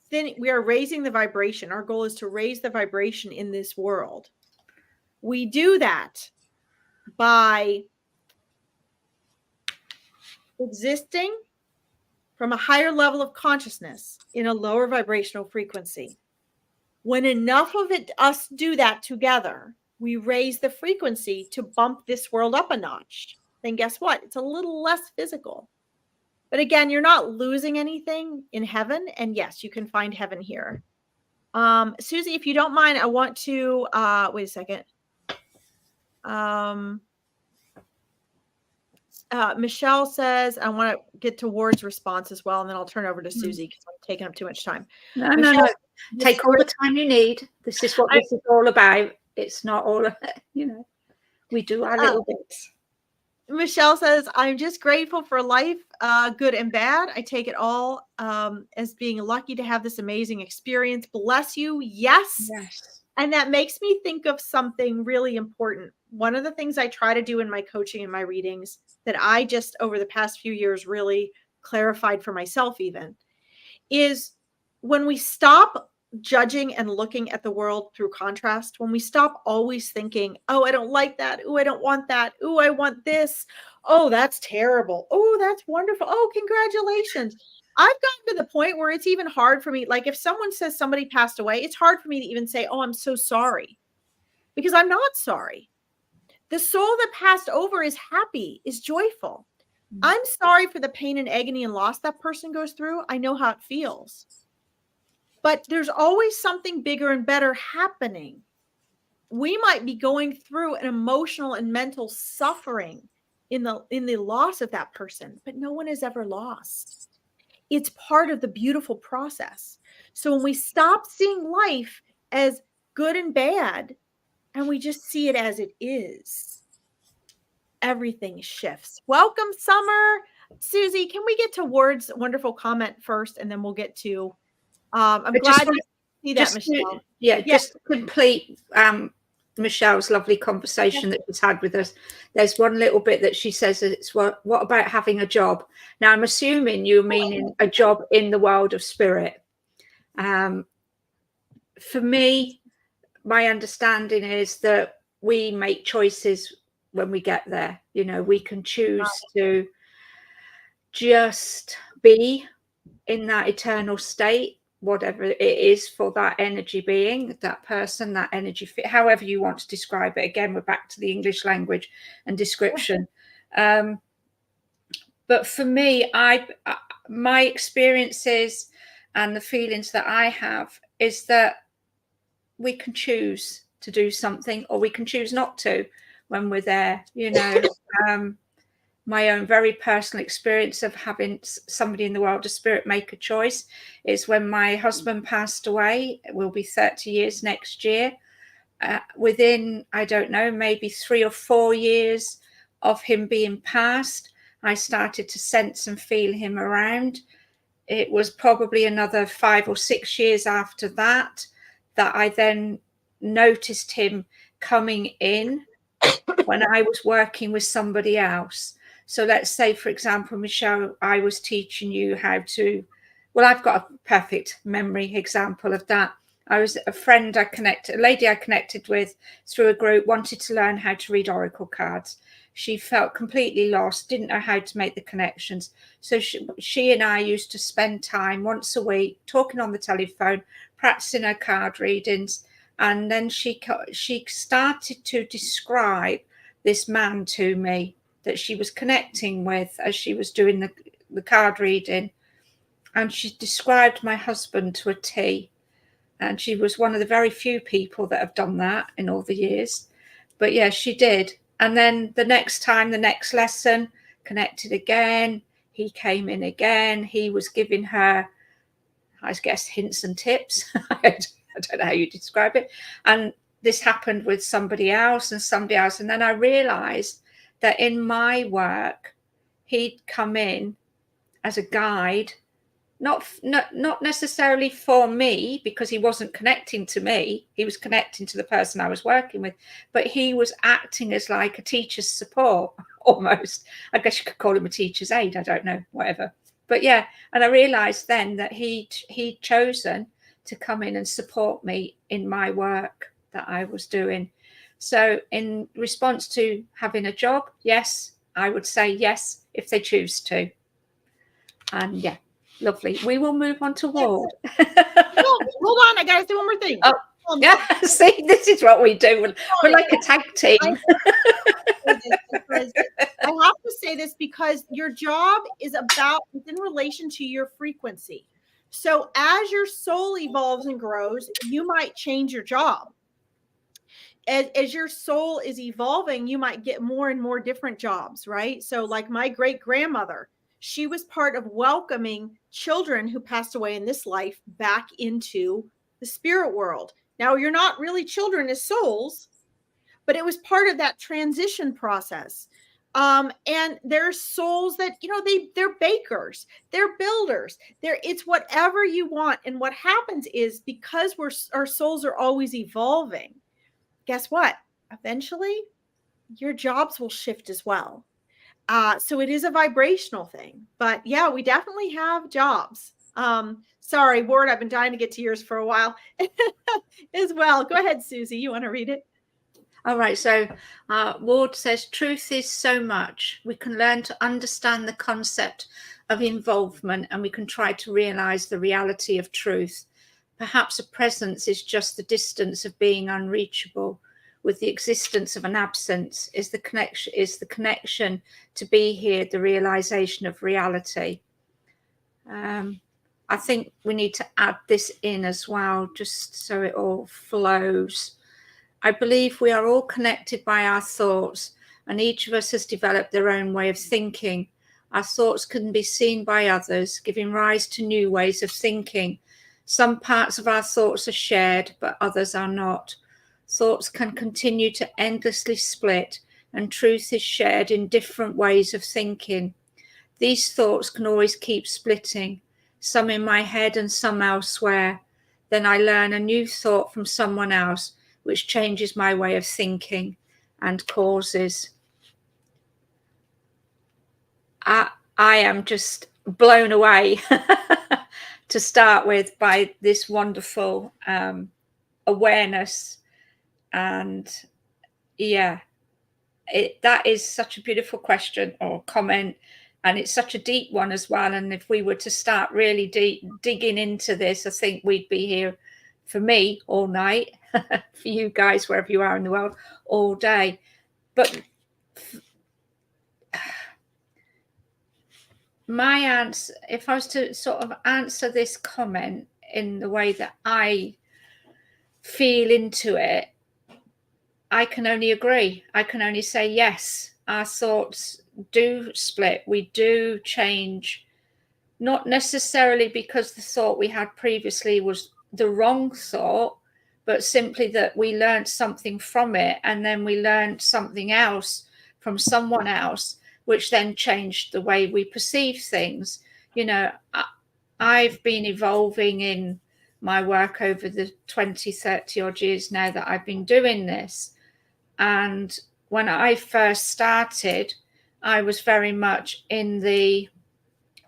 raising the vibration. Our goal is to raise the vibration in this world. We do that by existing from a higher level of consciousness in a lower vibrational frequency. When enough of us do that together, we raise the frequency to bump this world up a notch. Then guess what? It's a little less physical. But again, you're not losing anything in heaven. And yes, you can find heaven here. Susie, if you don't mind, I want to, wait a second. Michelle says, I want to get to Ward's response as well, and then I'll turn over to Susie because I'm taking up too much time. No. Take all the time you need. This is what this is all about. It's not all, we do our little bits. Michelle says, I'm just grateful for life, good and bad. I take it all as being lucky to have this amazing experience. Bless you. Yes. Yes. And that makes me think of something really important. One of the things I try to do in my coaching and my readings that I just over the past few years really clarified for myself even is when we stop judging and looking at the world through contrast, when we stop always thinking, oh, I don't like that. Oh, I don't want that. Oh, I want this. Oh, that's terrible. Oh, that's wonderful. Oh, congratulations. I've gotten to the point where it's even hard for me. Like if someone says somebody passed away, it's hard for me to even say, oh, I'm so sorry, because I'm not sorry. The soul that passed over is happy, is joyful. I'm sorry for the pain and agony and loss that person goes through. I know how it feels. But there's always something bigger and better happening. We might be going through an emotional and mental suffering in the loss of that person, but no one is ever lost. It's part of the beautiful process. So when we stop seeing life as good and bad, and we just see it as it is, everything shifts. Welcome, Summer. Susie, can we get to Ward's wonderful comment first, and then we'll get to I'm glad to see that, Michelle. Just to complete Michelle's lovely conversation that she's had with us. There's one little bit that she says, it's what about having a job? Now, I'm assuming you're meaning a job in the world of spirit. For me, my understanding is that we make choices when we get there. You know, we can choose to just be in that eternal state, whatever it is for that energy being, that person, that energy fit, however you want to describe it. Again, we're back to the English language and description. But for me, my experiences and the feelings that I have is that we can choose to do something, or we can choose not to when we're there, you know. My own very personal experience of having somebody in the world of spirit make a choice is when my husband passed away. It will be 30 years next year. Within, I don't know, maybe 3 or 4 years of him being passed, I started to sense and feel him around. It was probably another 5 or 6 years after that I then noticed him coming in when I was working with somebody else. So let's say, for example, Michelle, I was teaching you how to, well, I've got a perfect memory example of that. I was a lady I connected with through a group, wanted to learn how to read oracle cards. She felt completely lost, didn't know how to make the connections. So she and I used to spend time once a week talking on the telephone, practicing her card readings. And then she started to describe this man to me that she was connecting with as she was doing the card reading. And she described my husband to a T. And she was one of the very few people that have done that in all the years. But yeah, she did. And then the next time, the next lesson, connected again. He came in again. He was giving her, I guess, hints and tips. I don't know how you describe it. And this happened with somebody else and somebody else. And then I realized that in my work, he'd come in as a guide, not necessarily for me, because he wasn't connecting to me. He was connecting to the person I was working with, but he was acting as like a teacher's support almost. I guess you could call him a teacher's aide. I don't know, whatever. But yeah, and I realized then that he'd chosen to come in and support me in my work that I was doing. So in response to having a job, yes, I would say yes, if they choose to. And yeah, lovely. We will move on to Ward. Hold on, I gotta say one more thing. Oh, yeah, see, this is what we do. We're like a tag team. I have to say this because your job is in relation to your frequency. So as your soul evolves and grows, you might change your job. As your soul is evolving, you might get more and more different jobs, right? So like my great grandmother, she was part of welcoming children who passed away in this life back into the spirit world. Now, you're not really children as souls, but it was part of that transition process. And there's souls that, they're bakers, they're builders, it's whatever you want. And what happens is, because our souls are always evolving, guess what? Eventually your jobs will shift as well. So it is a vibrational thing, but yeah, we definitely have jobs. Sorry, Ward, I've been dying to get to yours for a while as well. Go ahead, Susie. You want to read it? All right. So Ward says, truth is so much. We can learn to understand the concept of involvement, and we can try to realize the reality of truth. Perhaps a presence is just the distance of being unreachable. With the existence of an absence is the connection to be here, the realization of reality. I think we need to add this in as well, just so it all flows. I believe we are all connected by our thoughts, and each of us has developed their own way of thinking. Our thoughts can be seen by others, giving rise to new ways of thinking. Some parts of our thoughts are shared, but others are not. Thoughts can continue to endlessly split, and truth is shared in different ways of thinking. These thoughts can always keep splitting, some in my head and some elsewhere. Then I learn a new thought from someone else, which changes my way of thinking and causes. I am just blown away to start with by this wonderful awareness. And yeah, that is such a beautiful question or comment, and it's such a deep one as well. And if we were to start really digging into this, I think we'd be here, for me, all night, for you guys, wherever you are in the world, all day. But my answer, if I was to sort of answer this comment in the way that I feel into it, I can only agree. I can only say, yes, our thoughts do split. We do change, not necessarily because the thought we had previously was the wrong thought, but simply that we learned something from it, and then we learned something else from someone else, which then changed the way we perceive things. I've been evolving in my work over the 20, 30 odd years now that I've been doing this. And when I first started, I was very much in the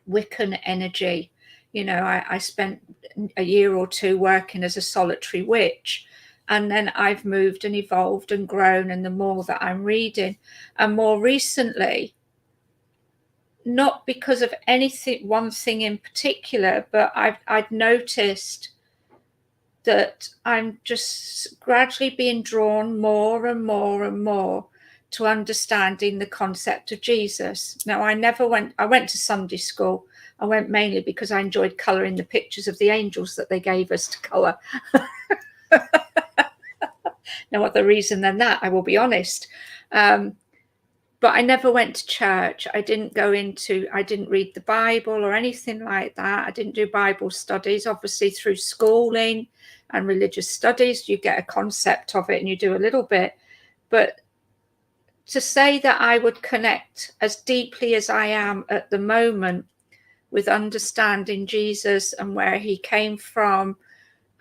Wiccan energy. I spent a year or two working as a solitary witch, and then I've moved and evolved and grown. And the more that I'm reading, and more recently, not because of anything, one thing in particular, but I've noticed that I'm just gradually being drawn more and more and more to understanding the concept of Jesus. Now, I went to Sunday school. I went mainly because I enjoyed colouring the pictures of the angels that they gave us to colour. No other reason than that, I will be honest. But I never went to church. I didn't read the Bible or anything like that. I didn't do Bible studies. Obviously, through schooling and religious studies, you get a concept of it and you do a little bit. But to say that I would connect as deeply as I am at the moment with understanding Jesus and where he came from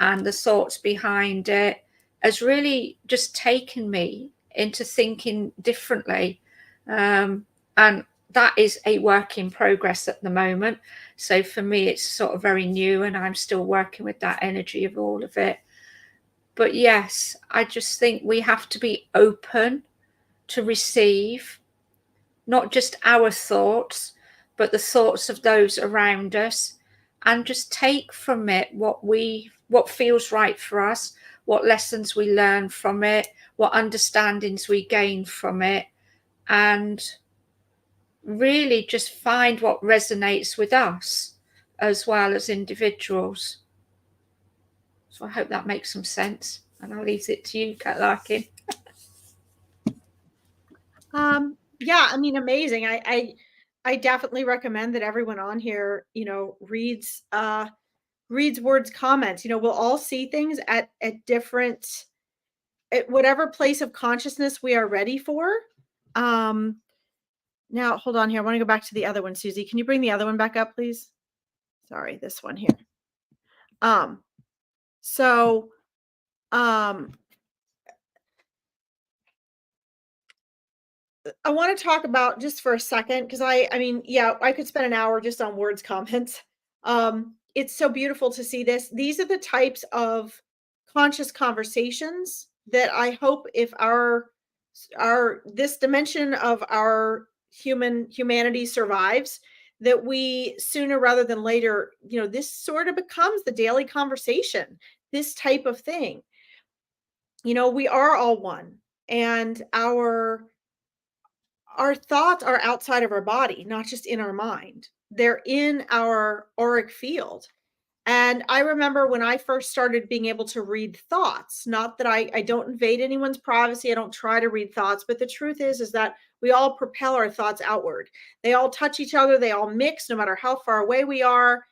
and the thoughts behind it has really just taken me into thinking differently. And that is a work in progress at the moment. So for me, it's sort of very new, and I'm still working with that energy of all of it. But yes, I just think we have to be open to receive not just our thoughts, but the thoughts of those around us, and just take from it what feels right for us, what lessons we learn from it, what understandings we gain from it, and really just find what resonates with us as well as individuals. So I hope that makes some sense, and I'll leave it to you, Kat Larkin. Yeah, I mean, amazing. I definitely recommend that everyone on here, reads Ward's comments. We'll all see things at whatever place of consciousness we are ready for. Now, hold on here. I want to go back to the other one, Susie. Can you bring the other one back up, please? Sorry, this one here. So, I want to talk about just for a second, because I mean, yeah, I could spend an hour just on words comments. It's so beautiful to see this. These are the types of conscious conversations that I hope, if our this dimension of our humanity survives, that we sooner rather than later, this sort of becomes the daily conversation, this type of thing. We are all one, and our thoughts are outside of our body, not just in our mind. They're in our auric field. And I remember when I first started being able to read thoughts, not that I don't invade anyone's privacy. I don't try to read thoughts, but the truth is that we all propel our thoughts outward. They all touch each other. They all mix, no matter how far away we are,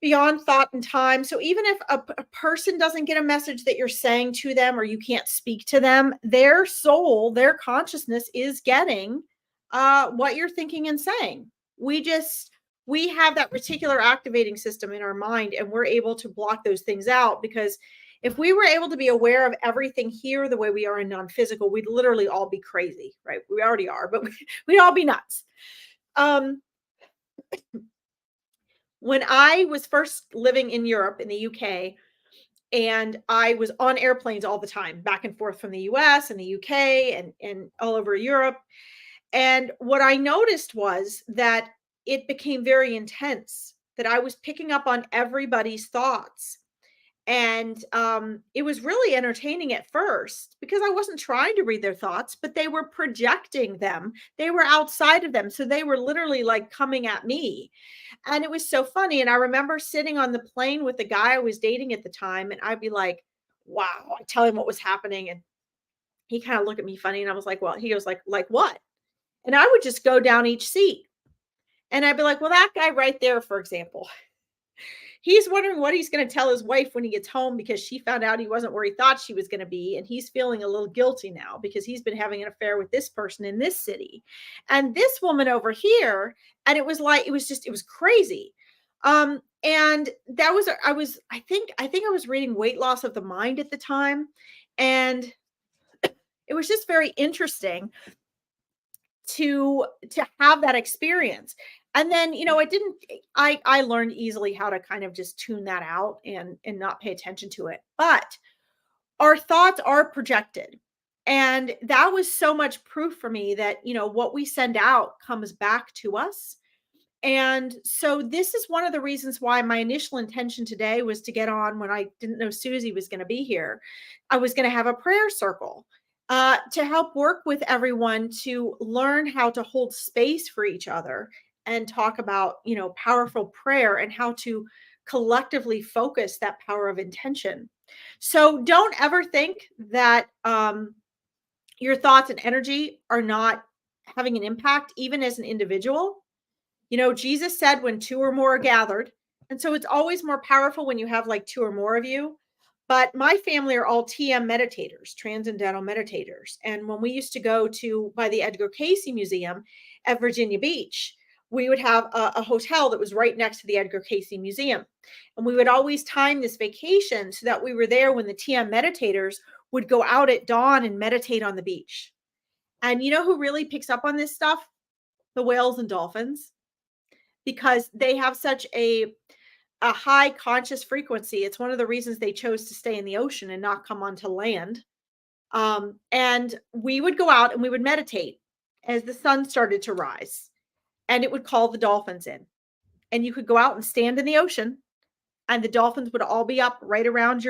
beyond thought and time. So even if a person doesn't get a message that you're saying to them, or you can't speak to them, their soul, their consciousness is getting what you're thinking and saying. We have that reticular activating system in our mind, and we're able to block those things out, because if we were able to be aware of everything here the way we are in non-physical, we'd literally all be crazy, right? We already are, but we'd all be nuts. When I was first living in Europe, in the UK, and I was on airplanes all the time, back and forth from the US and the UK and all over Europe. And what I noticed was that it became very intense, that I was picking up on everybody's thoughts. And it was really entertaining at first, because I wasn't trying to read their thoughts, but they were projecting them. They were outside of them. So they were literally like coming at me. And it was so funny. And I remember sitting on the plane with the guy I was dating at the time, and I'd be like, wow, I tell him what was happening. And he kind of looked at me funny. And I was like, well, he goes like what? And I would just go down each seat. And I'd be like, well, that guy right there, for example, he's wondering what he's going to tell his wife when he gets home, because she found out he wasn't where he thought she was going to be. And he's feeling a little guilty now, because he's been having an affair with this person in this city and this woman over here. And it was crazy. And that was, I think I was reading Weight Loss of the Mind at the time. And it was just very interesting to have that experience. And then, I learned easily how to kind of just tune that out and not pay attention to it. But our thoughts are projected. And that was so much proof for me that, what we send out comes back to us. And so this is one of the reasons why my initial intention today was to get on when I didn't know Susie was going to be here. I was going to have a prayer circle to help work with everyone to learn how to hold space for each other and talk about, powerful prayer and how to collectively focus that power of intention. So don't ever think that your thoughts and energy are not having an impact, even as an individual. Jesus said when two or more are gathered. And so it's always more powerful when you have like two or more of you. But my family are all TM meditators, transcendental meditators. And when we used to go by the Edgar Cayce Museum at Virginia Beach, we would have a hotel that was right next to the Edgar Cayce Museum. And we would always time this vacation so that we were there when the TM meditators would go out at dawn and meditate on the beach. And you know who really picks up on this stuff? The whales and dolphins. Because they have such a high conscious frequency. It's one of the reasons they chose to stay in the ocean and not come onto land. And we would go out and we would meditate as the sun started to rise, and it would call the dolphins in. And you could go out and stand in the ocean, and the dolphins would all be up right around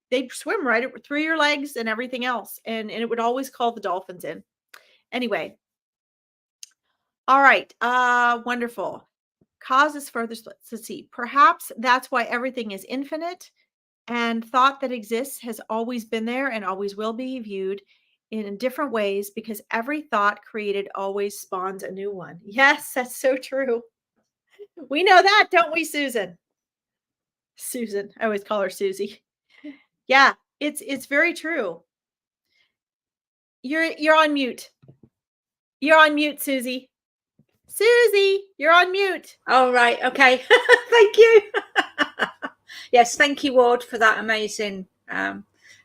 they'd swim right through your legs and everything else. And it would always call the dolphins in. Anyway. All right. Wonderful. Causes further splits. Let's see. Perhaps that's why everything is infinite, and thought that exists has always been there and always will be viewed in different ways, because every thought created always spawns a new one. Yes, that's so true. We know that, don't we, Susan? Susan. I always call her Susie. Yeah, it's very true. You're on mute. You're on mute, Susie. Susie, you're on mute. Oh, right. Okay. Thank you. Yes, thank you, Ward, for that amazing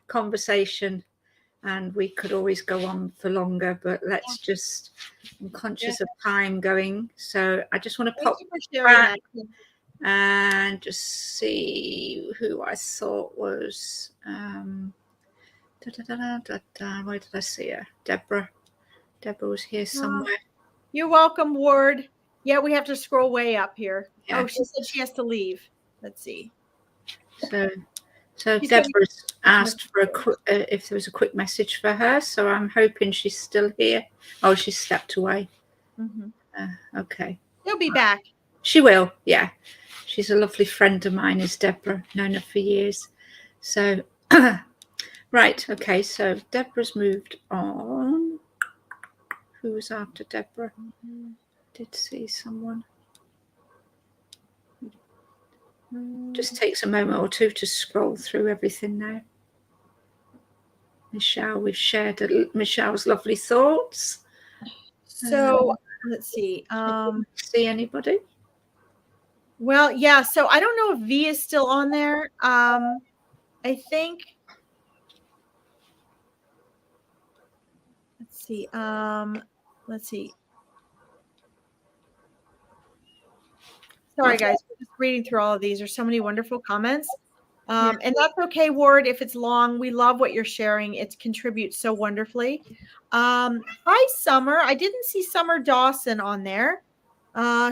conversation. And we could always go on for longer, but let's just, I'm conscious of time going. So I just want to pop back and just see who I thought was, where did I see her? Deborah. Deborah was here somewhere. You're welcome, Ward. Yeah, we have to scroll way up here. Yeah. Oh, she said she has to leave. Let's see. So Deborah's asked for if there was a quick message for her. So I'm hoping she's still here. Oh, she's stepped away. Okay. She'll be back. She will. Yeah. She's a lovely friend of mine, is Deborah. Known her for years. So, right. Okay. So Deborah's moved on. Who was after Deborah? Did see someone. Just takes a moment or two to scroll through everything now. Michelle, we've shared Michelle's lovely thoughts. So let's see. See anybody? Well, yeah. So I don't know if V is still on there. I think. Let's see. Let's see. Sorry, guys. We're just reading through all of these. There's so many wonderful comments. And that's okay, Ward, if it's long. We love what you're sharing. It contributes so wonderfully. Hi, Summer. I didn't see Summer Dawson on there.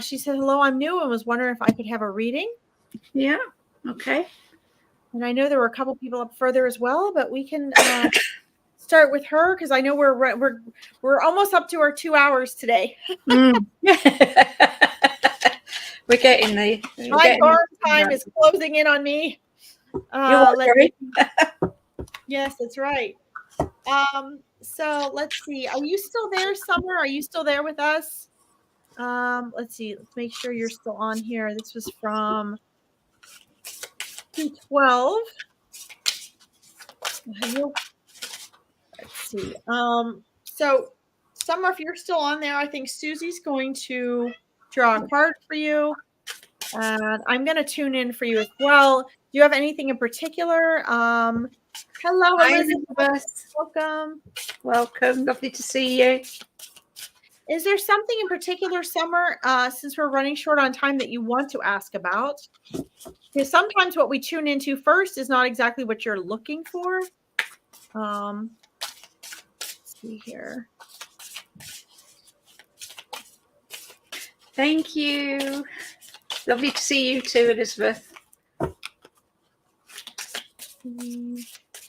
She said, hello, I'm new and was wondering if I could have a reading. Yeah. Okay. And I know there were a couple people up further as well, but we can start with her because I know we're almost up to our 2 hours today. We're getting the my guard time is closing in on me. Yes, that's right. So let's see. Are you still there, Summer? Are you still there with us? Let's see. Let's make sure you're still on here. This was from 212. Let's see. So Summer, if you're still on there, I think Susie's going to draw a card for you. And I'm going to tune in for you as well. Do you have anything in particular? Hello, Elizabeth. Welcome. Lovely to see you. Is there something in particular, Summer, since we're running short on time, that you want to ask about? Because sometimes what we tune into first is not exactly what you're looking for. Let's see here. Thank you. Lovely to see you too, Elizabeth.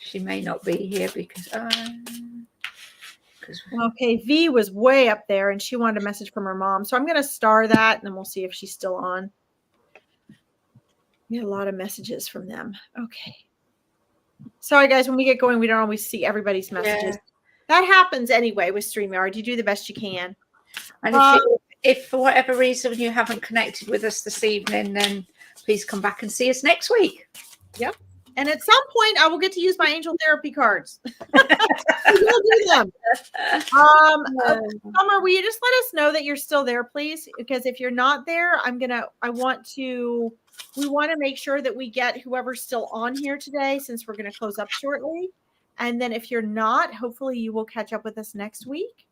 She may not be here because okay, V was way up there and she wanted a message from her mom. So I'm going to star that and then we'll see if she's still on. We had a lot of messages from them. Okay. Sorry, guys. When we get going, we don't always see everybody's messages. That happens anyway with StreamYard. You do the best you can. And if for whatever reason you haven't connected with us this evening, then please come back and see us next week. Yep. And at some point, I will get to use my angel therapy cards. We'll do them. Summer, will you just let us know that you're still there, please? Because if you're not there, we want to make sure that we get whoever's still on here today, since we're going to close up shortly. And then if you're not, hopefully you will catch up with us next week.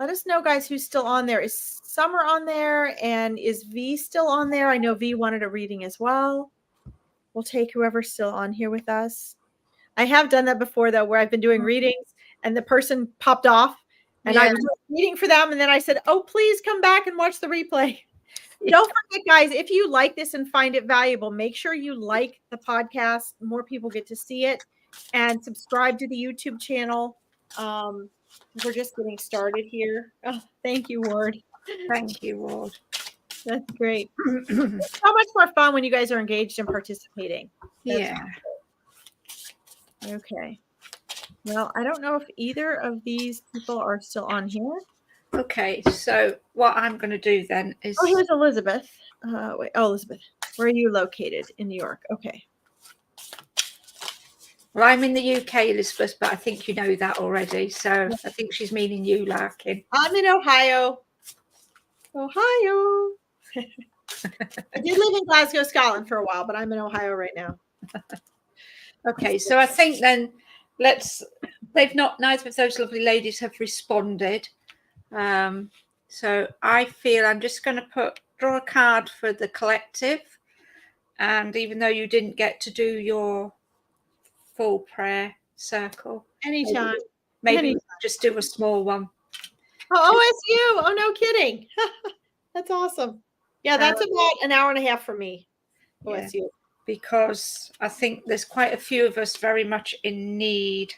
Let us know, guys, who's still on there. Is Summer on there? And is V still on there? I know V wanted a reading as well. We'll take whoever's still on here with us. I have done that before, though, where I've been doing readings and the person popped off and I was reading for them. And then I said, oh, please come back and watch the replay. Don't forget, guys, if you like this and find it valuable, make sure you like the podcast. More people get to see it, and subscribe to the YouTube channel. We're just getting started here. Oh, thank you, Ward. Thank you, Ward. That's great. It's so much more fun when you guys are engaged and participating. Yeah. Okay. Well, I don't know if either of these people are still on here. Okay. So what I'm going to do then is... Oh, here's Elizabeth. Elizabeth, where are you located? In New York. Okay. Well, I'm in the UK, Elizabeth, but I think you know that already. So I think she's meaning you, Larkin. I'm in Ohio. Ohio. I did live in Glasgow, Scotland for a while, but I'm in Ohio right now. Okay, so I think then neither of those lovely ladies have responded. So I feel I'm just going to draw a card for the collective. And even though you didn't get to do your full prayer circle, Anytime. maybe just do a small one. Oh, OSU. Oh, no kidding. That's awesome. Yeah, that's about an hour and a half for me. OSU. Yeah, because I think there's quite a few of us very much in need.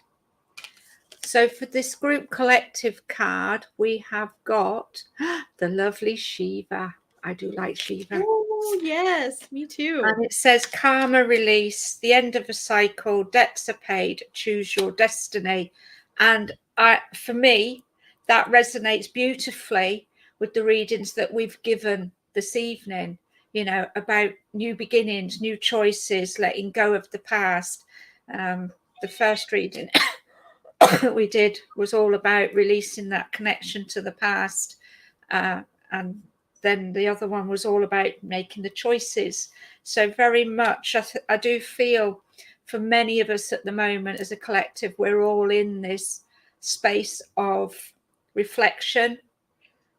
So for this group collective card, we have got the lovely Shiva. I do like Shiva. Oh, yes, me too. And it says karma release, the end of a cycle, debts are paid, choose your destiny. And for me, that resonates beautifully with the readings that we've given this evening, you know, about new beginnings, new choices, letting go of the past. The first reading we did was all about releasing that connection to the past. And then the other one was all about making the choices. So very much, I do feel for many of us at the moment as a collective, we're all in this space of reflection,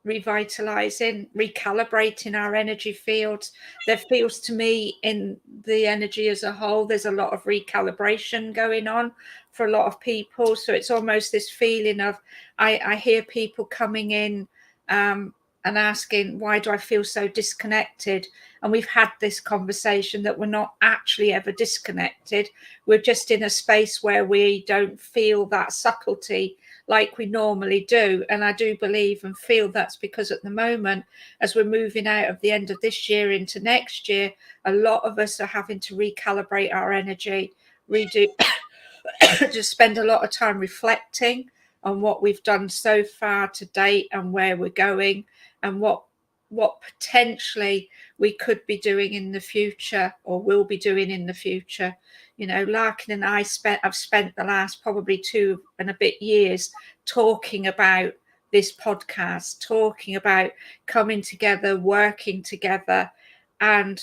revitalizing, recalibrating our energy fields. There feels to me in the energy as a whole, there's a lot of recalibration going on for a lot of people. So it's almost this feeling of, I hear people coming in and asking, why do I feel so disconnected? And we've had this conversation that we're not actually ever disconnected. We're just in a space where we don't feel that subtlety like we normally do. And I do believe and feel that's because at the moment, as we're moving out of the end of this year into next year, a lot of us are having to recalibrate our energy, just spend a lot of time reflecting on what we've done so far to date and where we're going and what potentially we could be doing in the future or will be doing in the future. You know, Larkin and I've spent the last probably 2 and a bit years talking about this podcast, talking about coming together, working together. And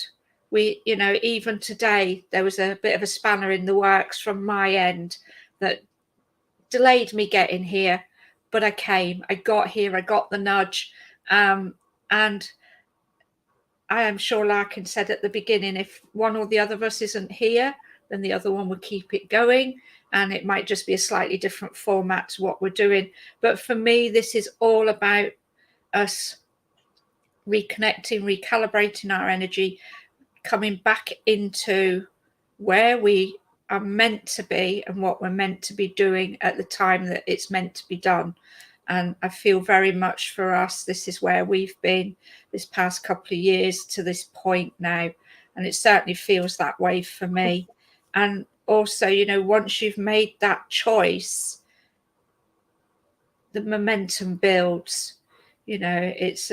we, you know, even today, there was a bit of a spanner in the works from my end that delayed me getting here. But I got here, I got the nudge. And I am sure Larkin said at the beginning, if one or the other of us isn't here, then the other one will keep it going. And it might just be a slightly different format to what we're doing. But for me, this is all about us reconnecting, recalibrating our energy, coming back into where we are meant to be and what we're meant to be doing at the time that it's meant to be done. And I feel very much for us, this is where we've been this past couple of years to this point now. And it certainly feels that way for me. And also, you know, once you've made that choice, the momentum builds. You know, it's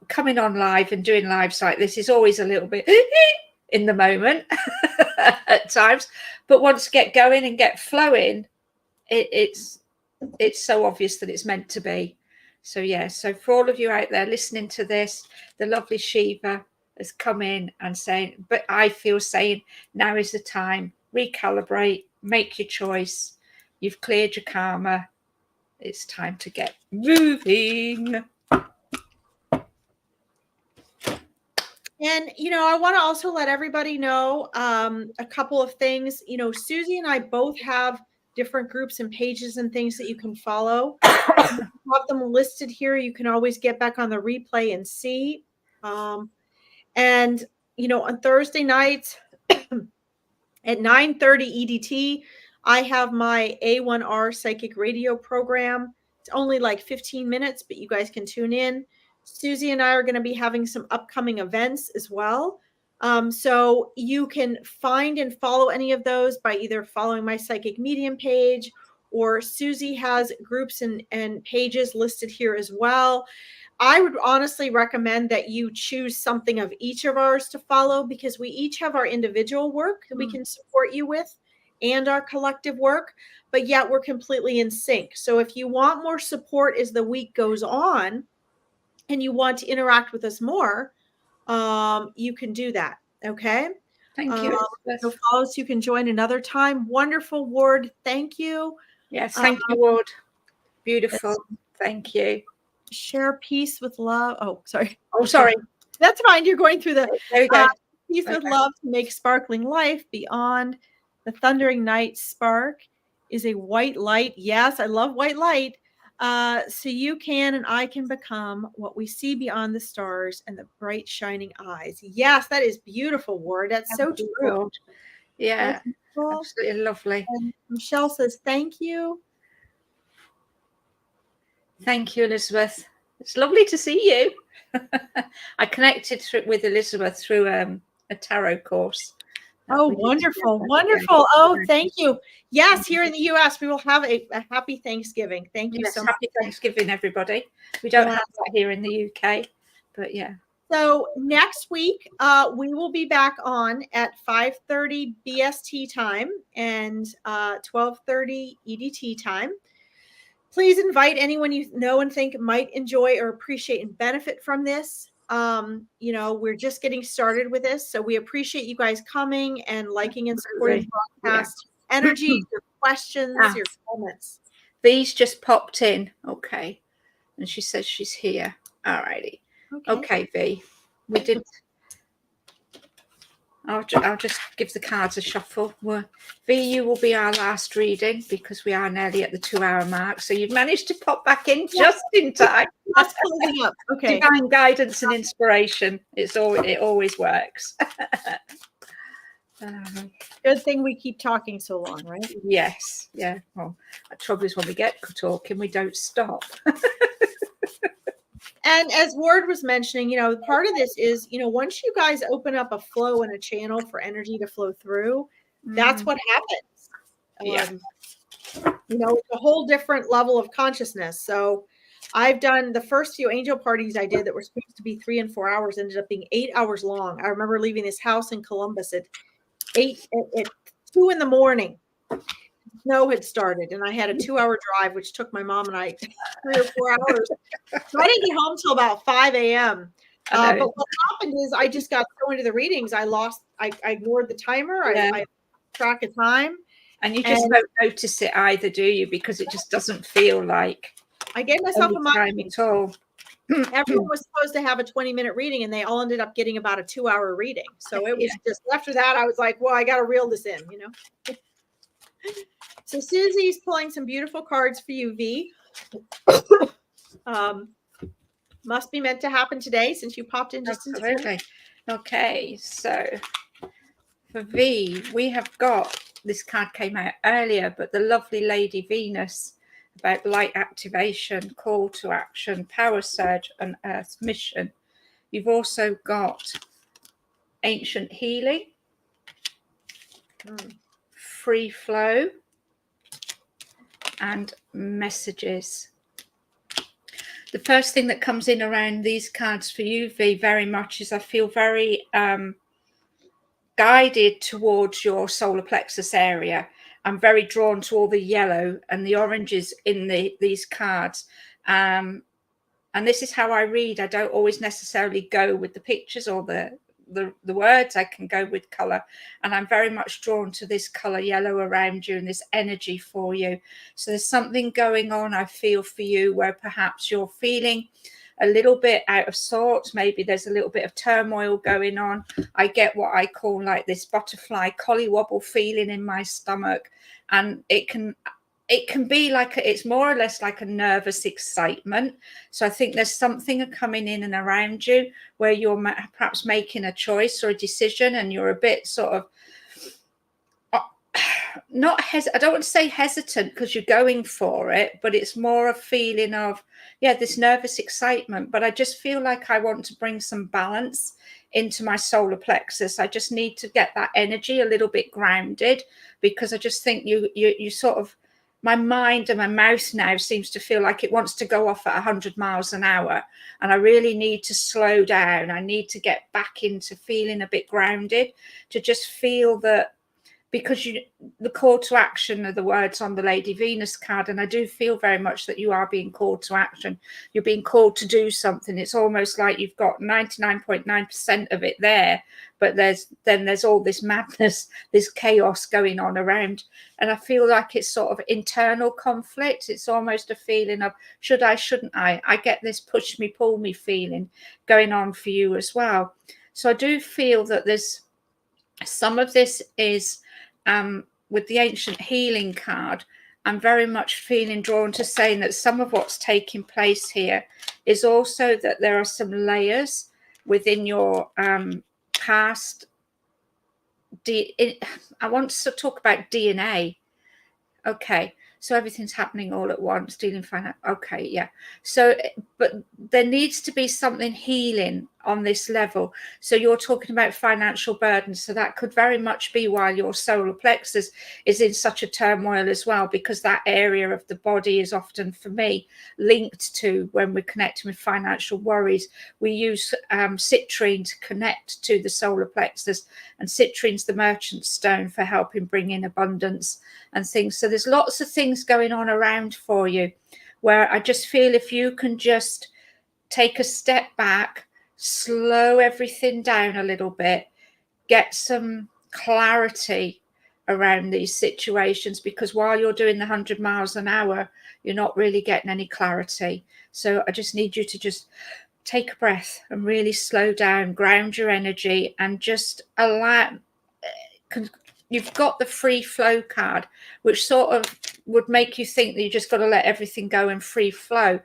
coming on live and doing lives like this is always a little bit in the moment at times. But once you get going and get flowing, it's so obvious that it's meant to be. So yeah, so for all of you out there listening to this, the lovely Shiva has come in and saying, but I feel saying now is the time, recalibrate, make your choice. You've cleared your karma. It's time to get moving. And, you know, I want to also let everybody know a couple of things. You know, Susie and I both have different groups and pages and things that you can follow. Have them listed here. You can always get back on the replay and see. And, you know, on Thursday nights at 9:30 EDT, I have my A1R Psychic Radio program. It's only like 15 minutes, but you guys can tune in. Susie and I are going to be having some upcoming events as well. So you can find and follow any of those by either following my Psychic Medium page, or Susie has groups and pages listed here as well. I would honestly recommend that you choose something of each of ours to follow, because we each have our individual work that we can support you with. and our collective work, but yet we're completely in sync. So if you want more support as the week goes on and you want to interact with us more, you can do that. Okay. Thank you, So Elizabeth. follows, you can join another time. Wonderful, Ward. Thank you. Yes, thank you, Ward. Beautiful. Let's Thank you. share peace with love. Oh, sorry. Oh, sorry. That's fine. You're going through the There we go. peace with love to make sparkling life beyond the thundering night. Spark is a white light. Yes, I love white light. So you can and I can become what we see beyond the stars and the bright shining eyes. Yes, that is beautiful, Ward. That's so true. Yeah, absolutely lovely. And Michelle says, thank you. Thank you, Elizabeth. It's lovely to see you. I connected with Elizabeth through a tarot course. Oh, wonderful. Wonderful. Oh, thank you. Yes, here in the US, we will have a happy Thanksgiving. Thank you so much. Happy Thanksgiving, everybody. We don't have that here in the UK, but yeah. So next week, we will be back on at 5:30 BST time and 12:30 EDT time. Please invite anyone you know and think might enjoy or appreciate and benefit from this. We're just getting started with this, so we appreciate you guys coming and liking and supporting the broadcast. Energy, your questions, your comments. V's just popped in. Okay. And she says she's here. All righty. Okay, V. We did. I'll just give the cards a shuffle. V, you will be our last reading because we are nearly at the 2-hour mark. So you've managed to pop back in just in time. That's closing up. Okay. Divine guidance and inspiration. It always works. Good thing we keep talking so long, right? Yes. Yeah. Well, the trouble is when we get talking, we don't stop. And as Ward was mentioning, part of this is, once you guys open up a flow and a channel for energy to flow through, that's what happens. It's a whole different level of consciousness. So I've done the first few angel parties I did that were supposed to be 3 and 4 hours, ended up being 8 hours long. I remember leaving this house in Columbus at 2 in the morning. Snow had started and I had a 2-hour drive, which took my mom and I 3 or 4 hours. So I didn't get home till about 5 a.m. But what happened is I just got so into the readings. I ignored the timer. I track of time. And you just don't notice it either, do you? Because it just doesn't feel like I gave myself a time at all. Everyone was supposed to have a 20-minute reading and they all ended up getting about a 2-hour reading. So it was just after that, I was like, well, I got to reel this in, So Susie's pulling some beautiful cards for you, V. Must be meant to happen today since you popped in just in time. Okay, so for V, we have got, this card came out earlier, but the lovely Lady Venus about light activation, call to action, power surge, and earth mission. You've also got ancient healing, free flow, and messages. The first thing that comes in around these cards for you, V, very much is I feel very guided towards your solar plexus area. I'm very drawn to all the yellow and the oranges in these cards. And this is how I read. I don't always necessarily go with the pictures or the words. I can go with color, and I'm very much drawn to this color yellow around you and this energy for you. So there's something going on, I feel, for you where perhaps you're feeling a little bit out of sorts. Maybe there's a little bit of turmoil going on. I get what I call like this butterfly collywobble feeling in my stomach, and it can be like it's more or less like a nervous excitement. So I think there's something coming in and around you where you're perhaps making a choice or a decision, and you're a bit sort of I don't want to say hesitant because you're going for it, but it's more a feeling of this nervous excitement. But I just feel like I want to bring some balance into my solar plexus. I just need to get that energy a little bit grounded, because I just think you sort of, my mind and my mouth now seems to feel like it wants to go off at 100 miles an hour. And I really need to slow down. I need to get back into feeling a bit grounded, to just feel that because the call to action are the words on the Lady Venus card, and I do feel very much that you are being called to action. You're being called to do something. It's almost like you've got 99.9% of it there, but there's all this madness, this chaos going on around, and I feel like it's sort of internal conflict. It's almost a feeling of should I, shouldn't I? I get this push me, pull me feeling going on for you as well. So I do feel that there's some of this is with the ancient healing card. I'm very much feeling drawn to saying that some of what's taking place here is also that there are some layers within your past. I want to talk about DNA. Okay, so everything's happening all at once, dealing finance. Okay, yeah. So, but there needs to be something healing on this level. So you're talking about financial burdens. So that could very much be why your solar plexus is in such a turmoil as well, because that area of the body is often, for me, linked to when we're connecting with financial worries. We use citrine to connect to the solar plexus, and citrine's the merchant stone for helping bring in abundance and things. So there's lots of things going on around for you, where I just feel if you can just take a step back, slow everything down a little bit, get some clarity around these situations, because while you're doing the 100 miles an hour, you're not really getting any clarity. So I just need you to just take a breath and really slow down, ground your energy, and just allow. You've got the free flow card, which sort of would make you think that you just got to let everything go and free flow.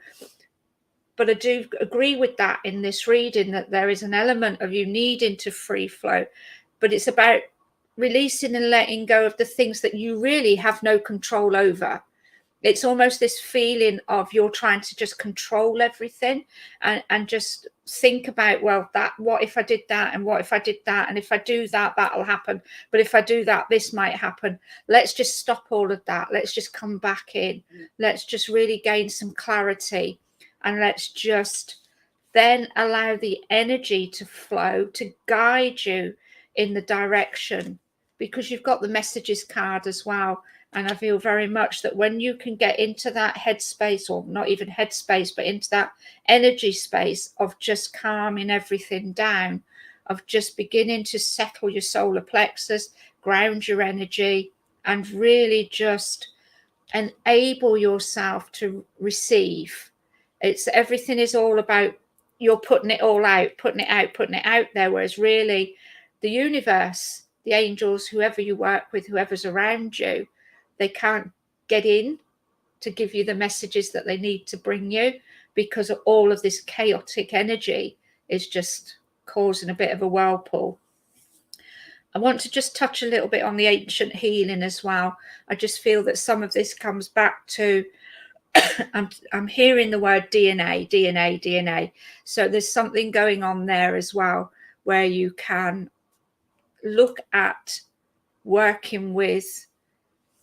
But I do agree with that in this reading, that there is an element of you needing to free flow, but it's about releasing and letting go of the things that you really have no control over. It's almost this feeling of you're trying to just control everything and just think about, well, that, what if I did that, and what if I did that, and if I do that, that'll happen, but if I do that, this might happen. Let's just stop all of that. Let's just come back in. Let's just really gain some clarity, and let's just then allow the energy to flow to guide you in the direction, because you've got the messages card as well. And I feel very much that when you can get into that headspace, or not even headspace, but into that energy space of just calming everything down, of just beginning to settle your solar plexus, ground your energy, and really just enable yourself to receive. It's everything is all about you're putting it all out, putting it out there, whereas really the universe, the angels, whoever you work with, whoever's around you, they can't get in to give you the messages that they need to bring you, because of all of this chaotic energy is just causing a bit of a whirlpool. I want to just touch a little bit on the ancient healing as well. I just feel that some of this comes back to I'm hearing the word DNA. So there's something going on there as well, where you can look at working with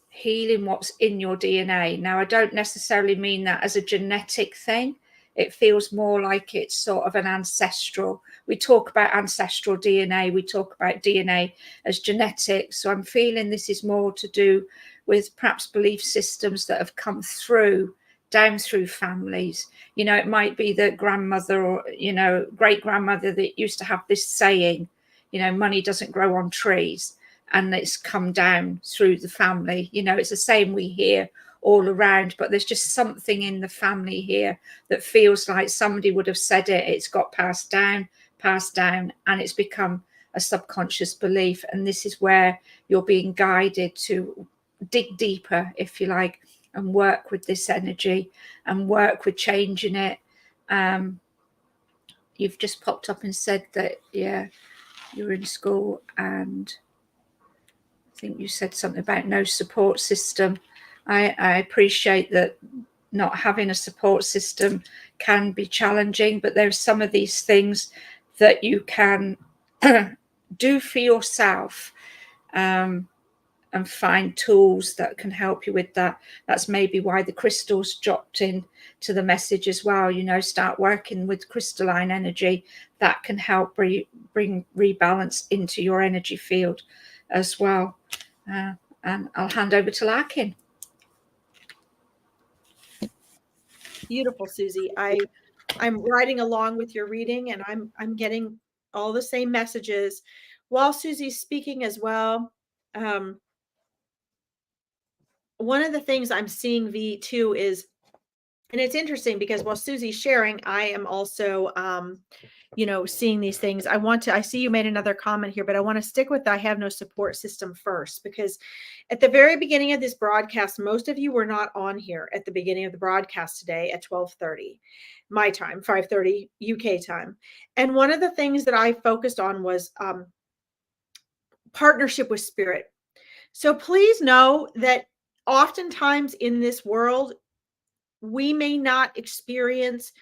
healing what's in your DNA. Now, I don't necessarily mean that as a genetic thing. It feels more like it's sort of an ancestral. We talk about ancestral DNA. We talk about DNA as genetics. So I'm feeling this is more to do with perhaps belief systems that have come through, down through families. You know, it might be the grandmother or, you know, great grandmother that used to have this saying, you know, money doesn't grow on trees. And it's come down through the family. You know, it's the same we hear all around, but there's just something in the family here that feels like somebody would have said it. It's got passed down, and it's become a subconscious belief. And this is where you're being guided to dig deeper, if you like, and work with this energy and work with changing it. You've just popped up and said that, yeah, you're in school, and I think you said something about no support system. I appreciate that not having a support system can be challenging, but there's some of these things that you can do for yourself, and find tools that can help you with that. That's maybe why the crystals dropped in to the message as well. You know, start working with crystalline energy that can help bring rebalance into your energy field as well. And I'll hand over to Larkin. Beautiful, Susie. I'm riding along with your reading, and I'm getting all the same messages while Susie's speaking as well. One of the things I'm seeing V2 is, and it's interesting because while Susie's sharing, I am also, seeing these things. I see you made another comment here, but I want to stick with I have no support system first, because at the very beginning of this broadcast, most of you were not on here at the beginning of the broadcast today at 12:30 my time, 5:30 UK time. And one of the things that I focused on was partnership with spirit. So please know that oftentimes in this world, we may not experience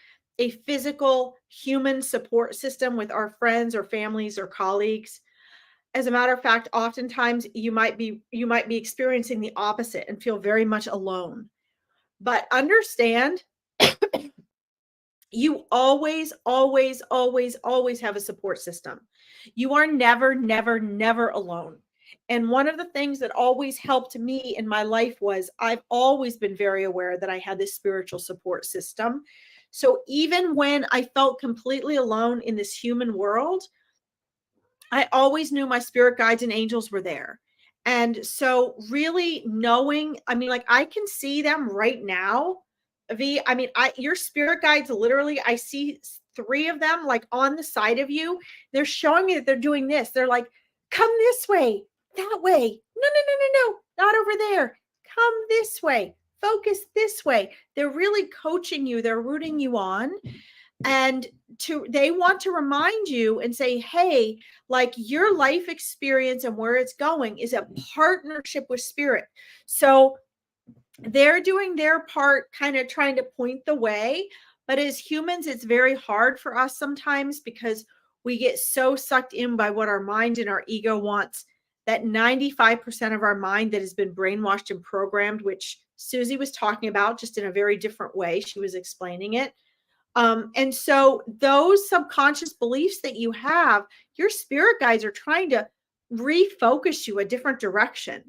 a physical human support system with our friends or families or colleagues. As a matter of fact, oftentimes you might be experiencing the opposite and feel very much alone. But understand, you always, always, always, always have a support system. You are never, never, never alone. And one of the things that always helped me in my life was I've always been very aware that I had this spiritual support system. So even when I felt completely alone in this human world, I always knew my spirit guides and angels were there. And so really knowing, I can see them right now. Your spirit guides, literally, I see 3 of them like on the side of you. They're showing me that they're doing this. They're like, come this way, that way. No, no, no, no, no, not over there. Come this way. Focus this way. They're really coaching you. They're rooting you on. And they want to remind you and say, hey, like your life experience and where it's going is a partnership with spirit. So they're doing their part, kind of trying to point the way. But as humans, it's very hard for us sometimes because we get so sucked in by what our mind and our ego wants, that 95% of our mind that has been brainwashed and programmed, which Susie was talking about just in a very different way. She was explaining it. And so those subconscious beliefs that you have, your spirit guides are trying to refocus you a different direction,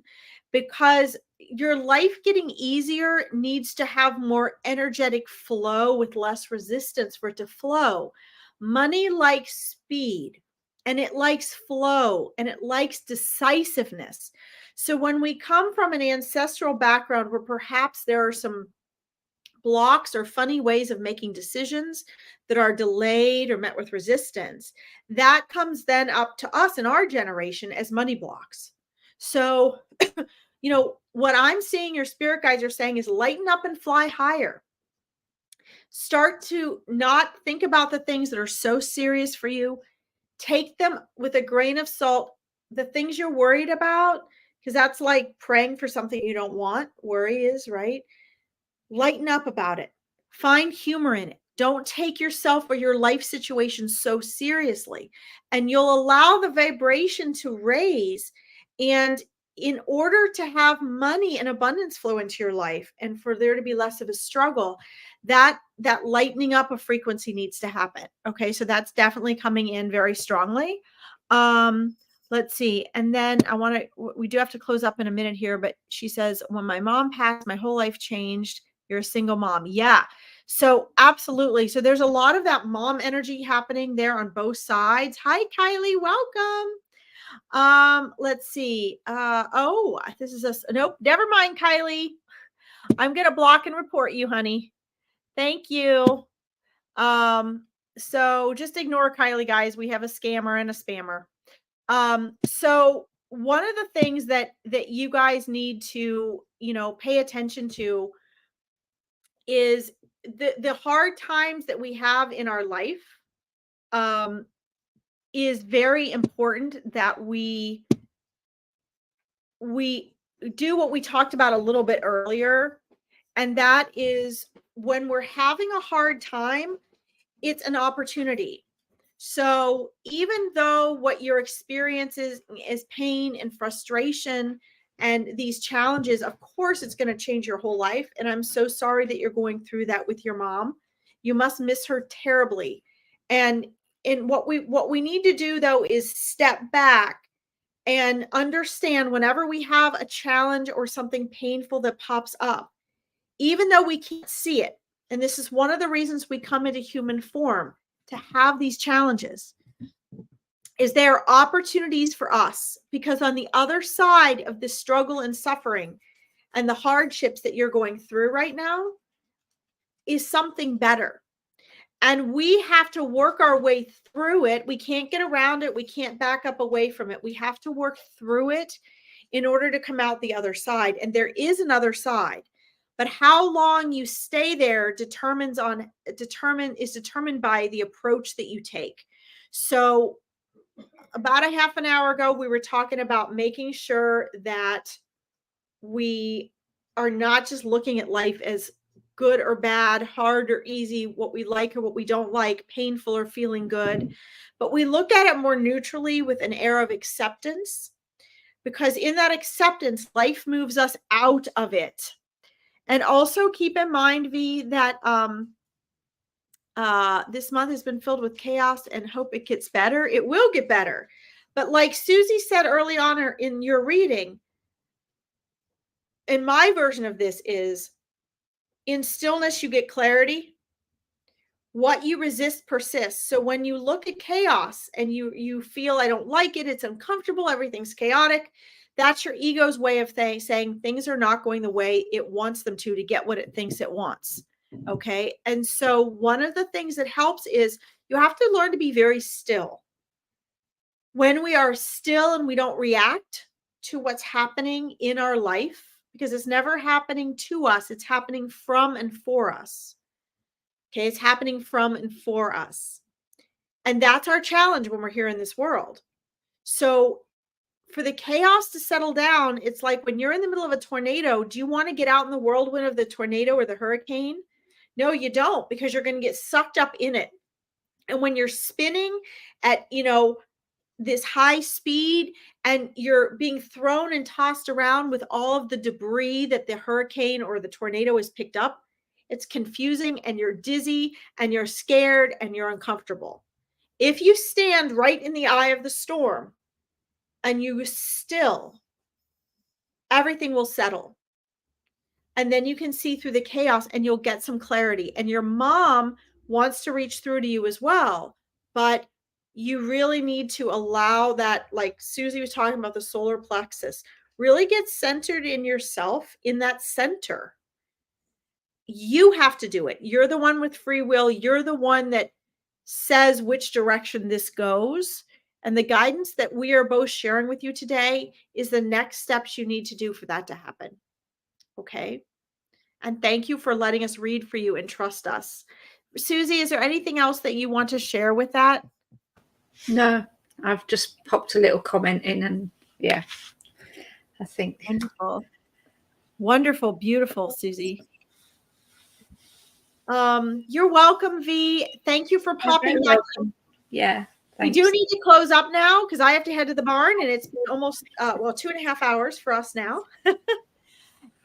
because your life getting easier needs to have more energetic flow with less resistance for it to flow. Money likes speed, and it likes flow, and it likes decisiveness. So when we come from an ancestral background where perhaps there are some blocks or funny ways of making decisions that are delayed or met with resistance, that comes then up to us in our generation as money blocks. So, what I'm seeing your spirit guides are saying is lighten up and fly higher. Start to not think about the things that are so serious for you. Take them with a grain of salt. The things you're worried about, because that's like praying for something you don't want. Worry is, right? Lighten up about it. Find humor in it. Don't take yourself or your life situation so seriously, and you'll allow the vibration to raise. And in order to have money and abundance flow into your life, and for there to be less of a struggle, that lightening up of frequency needs to happen. Okay, so that's definitely coming in very strongly. Let's see. And then we do have to close up in a minute here, but she says, when my mom passed, my whole life changed. You're a single mom. Yeah. So absolutely. So there's a lot of that mom energy happening there on both sides. Hi, Kylie. Welcome. Let's see. This is nope. Never mind, Kylie. I'm going to block and report you, honey. Thank you. So just ignore Kylie, guys. We have a scammer and a spammer. So one of the things that you guys need to, pay attention to is the hard times that we have in our life. Is very important that we do what we talked about a little bit earlier. And that is, when we're having a hard time, it's an opportunity. So even though what your experience is pain and frustration and these challenges, of course, it's going to change your whole life. And I'm so sorry that you're going through that with your mom. You must miss her terribly. And what we need to do, though, is step back and understand whenever we have a challenge or something painful that pops up, even though we can't see it, and this is one of the reasons we come into human form to have these challenges, is there are opportunities for us, because on the other side of the struggle and suffering and the hardships that you're going through right now is something better. And we have to work our way through it. We can't get around it. We can't back up away from it. We have to work through it in order to come out the other side. And there is another side. But how long you stay there is determined by the approach that you take. So about a half an hour ago, we were talking about making sure that we are not just looking at life as good or bad, hard or easy, what we like or what we don't like, painful or feeling good, but we look at it more neutrally with an air of acceptance, because in that acceptance, life moves us out of it. And also keep in mind, V, that this month has been filled with chaos, and hope it gets better. It will get better. But like Susie said early on in your reading, in my version of this is, in stillness, you get clarity. What you resist persists. So when you look at chaos and you feel, I don't like it, it's uncomfortable, everything's chaotic, that's your ego's way of saying things are not going the way it wants them to get what it thinks it wants. Okay. And so one of the things that helps is you have to learn to be very still. When we are still and we don't react to what's happening in our life, because it's never happening to us, it's happening from and for us. Okay, it's happening from and for us. And that's our challenge when we're here in this world. So for the chaos to settle down, it's like when you're in the middle of a tornado, do you want to get out in the whirlwind of the tornado or the hurricane? No, you don't, because you're going to get sucked up in it. And when you're spinning at, this high speed and you're being thrown and tossed around with all of the debris that the hurricane or the tornado has picked up, it's confusing and you're dizzy and you're scared and you're uncomfortable. If you stand right in the eye of the storm and you still, everything will settle. And then you can see through the chaos and you'll get some clarity. And your mom wants to reach through to you as well. But you really need to allow that, like Susie was talking about the solar plexus, really get centered in yourself, in that center. You have to do it. You're the one with free will. You're the one that says which direction this goes. And the guidance that we are both sharing with you today is the next steps you need to do for that to happen. Okay. And thank you for letting us read for you and trust us. Susie, is there anything else that you want to share with that? No, I've just popped a little comment in, and yeah, I think. Wonderful. Wonderful, beautiful, Susie. You're welcome, V. Thank you for popping back. Yeah. Thanks. We do need to close up now because I have to head to the barn, and it's been almost 2.5 hours for us now.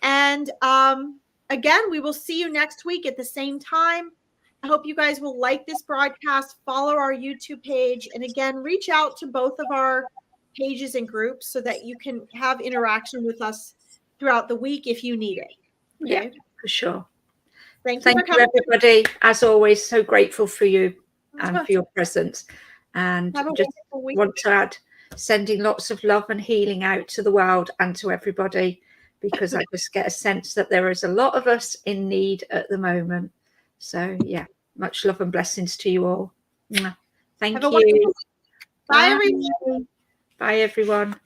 And again, we will see you next week at the same time. I hope you guys will like this broadcast, follow our YouTube page, and again, reach out to both of our pages and groups so that you can have interaction with us throughout the week if you need it. Okay? Yeah, for sure. Thank you, everybody. As always, so grateful for you and for your presence. And just want to add, sending lots of love and healing out to the world and to everybody, because I just get a sense that there is a lot of us in need at the moment. So yeah, much love and blessings to you all. Thank you. Bye, everyone. Bye, everyone.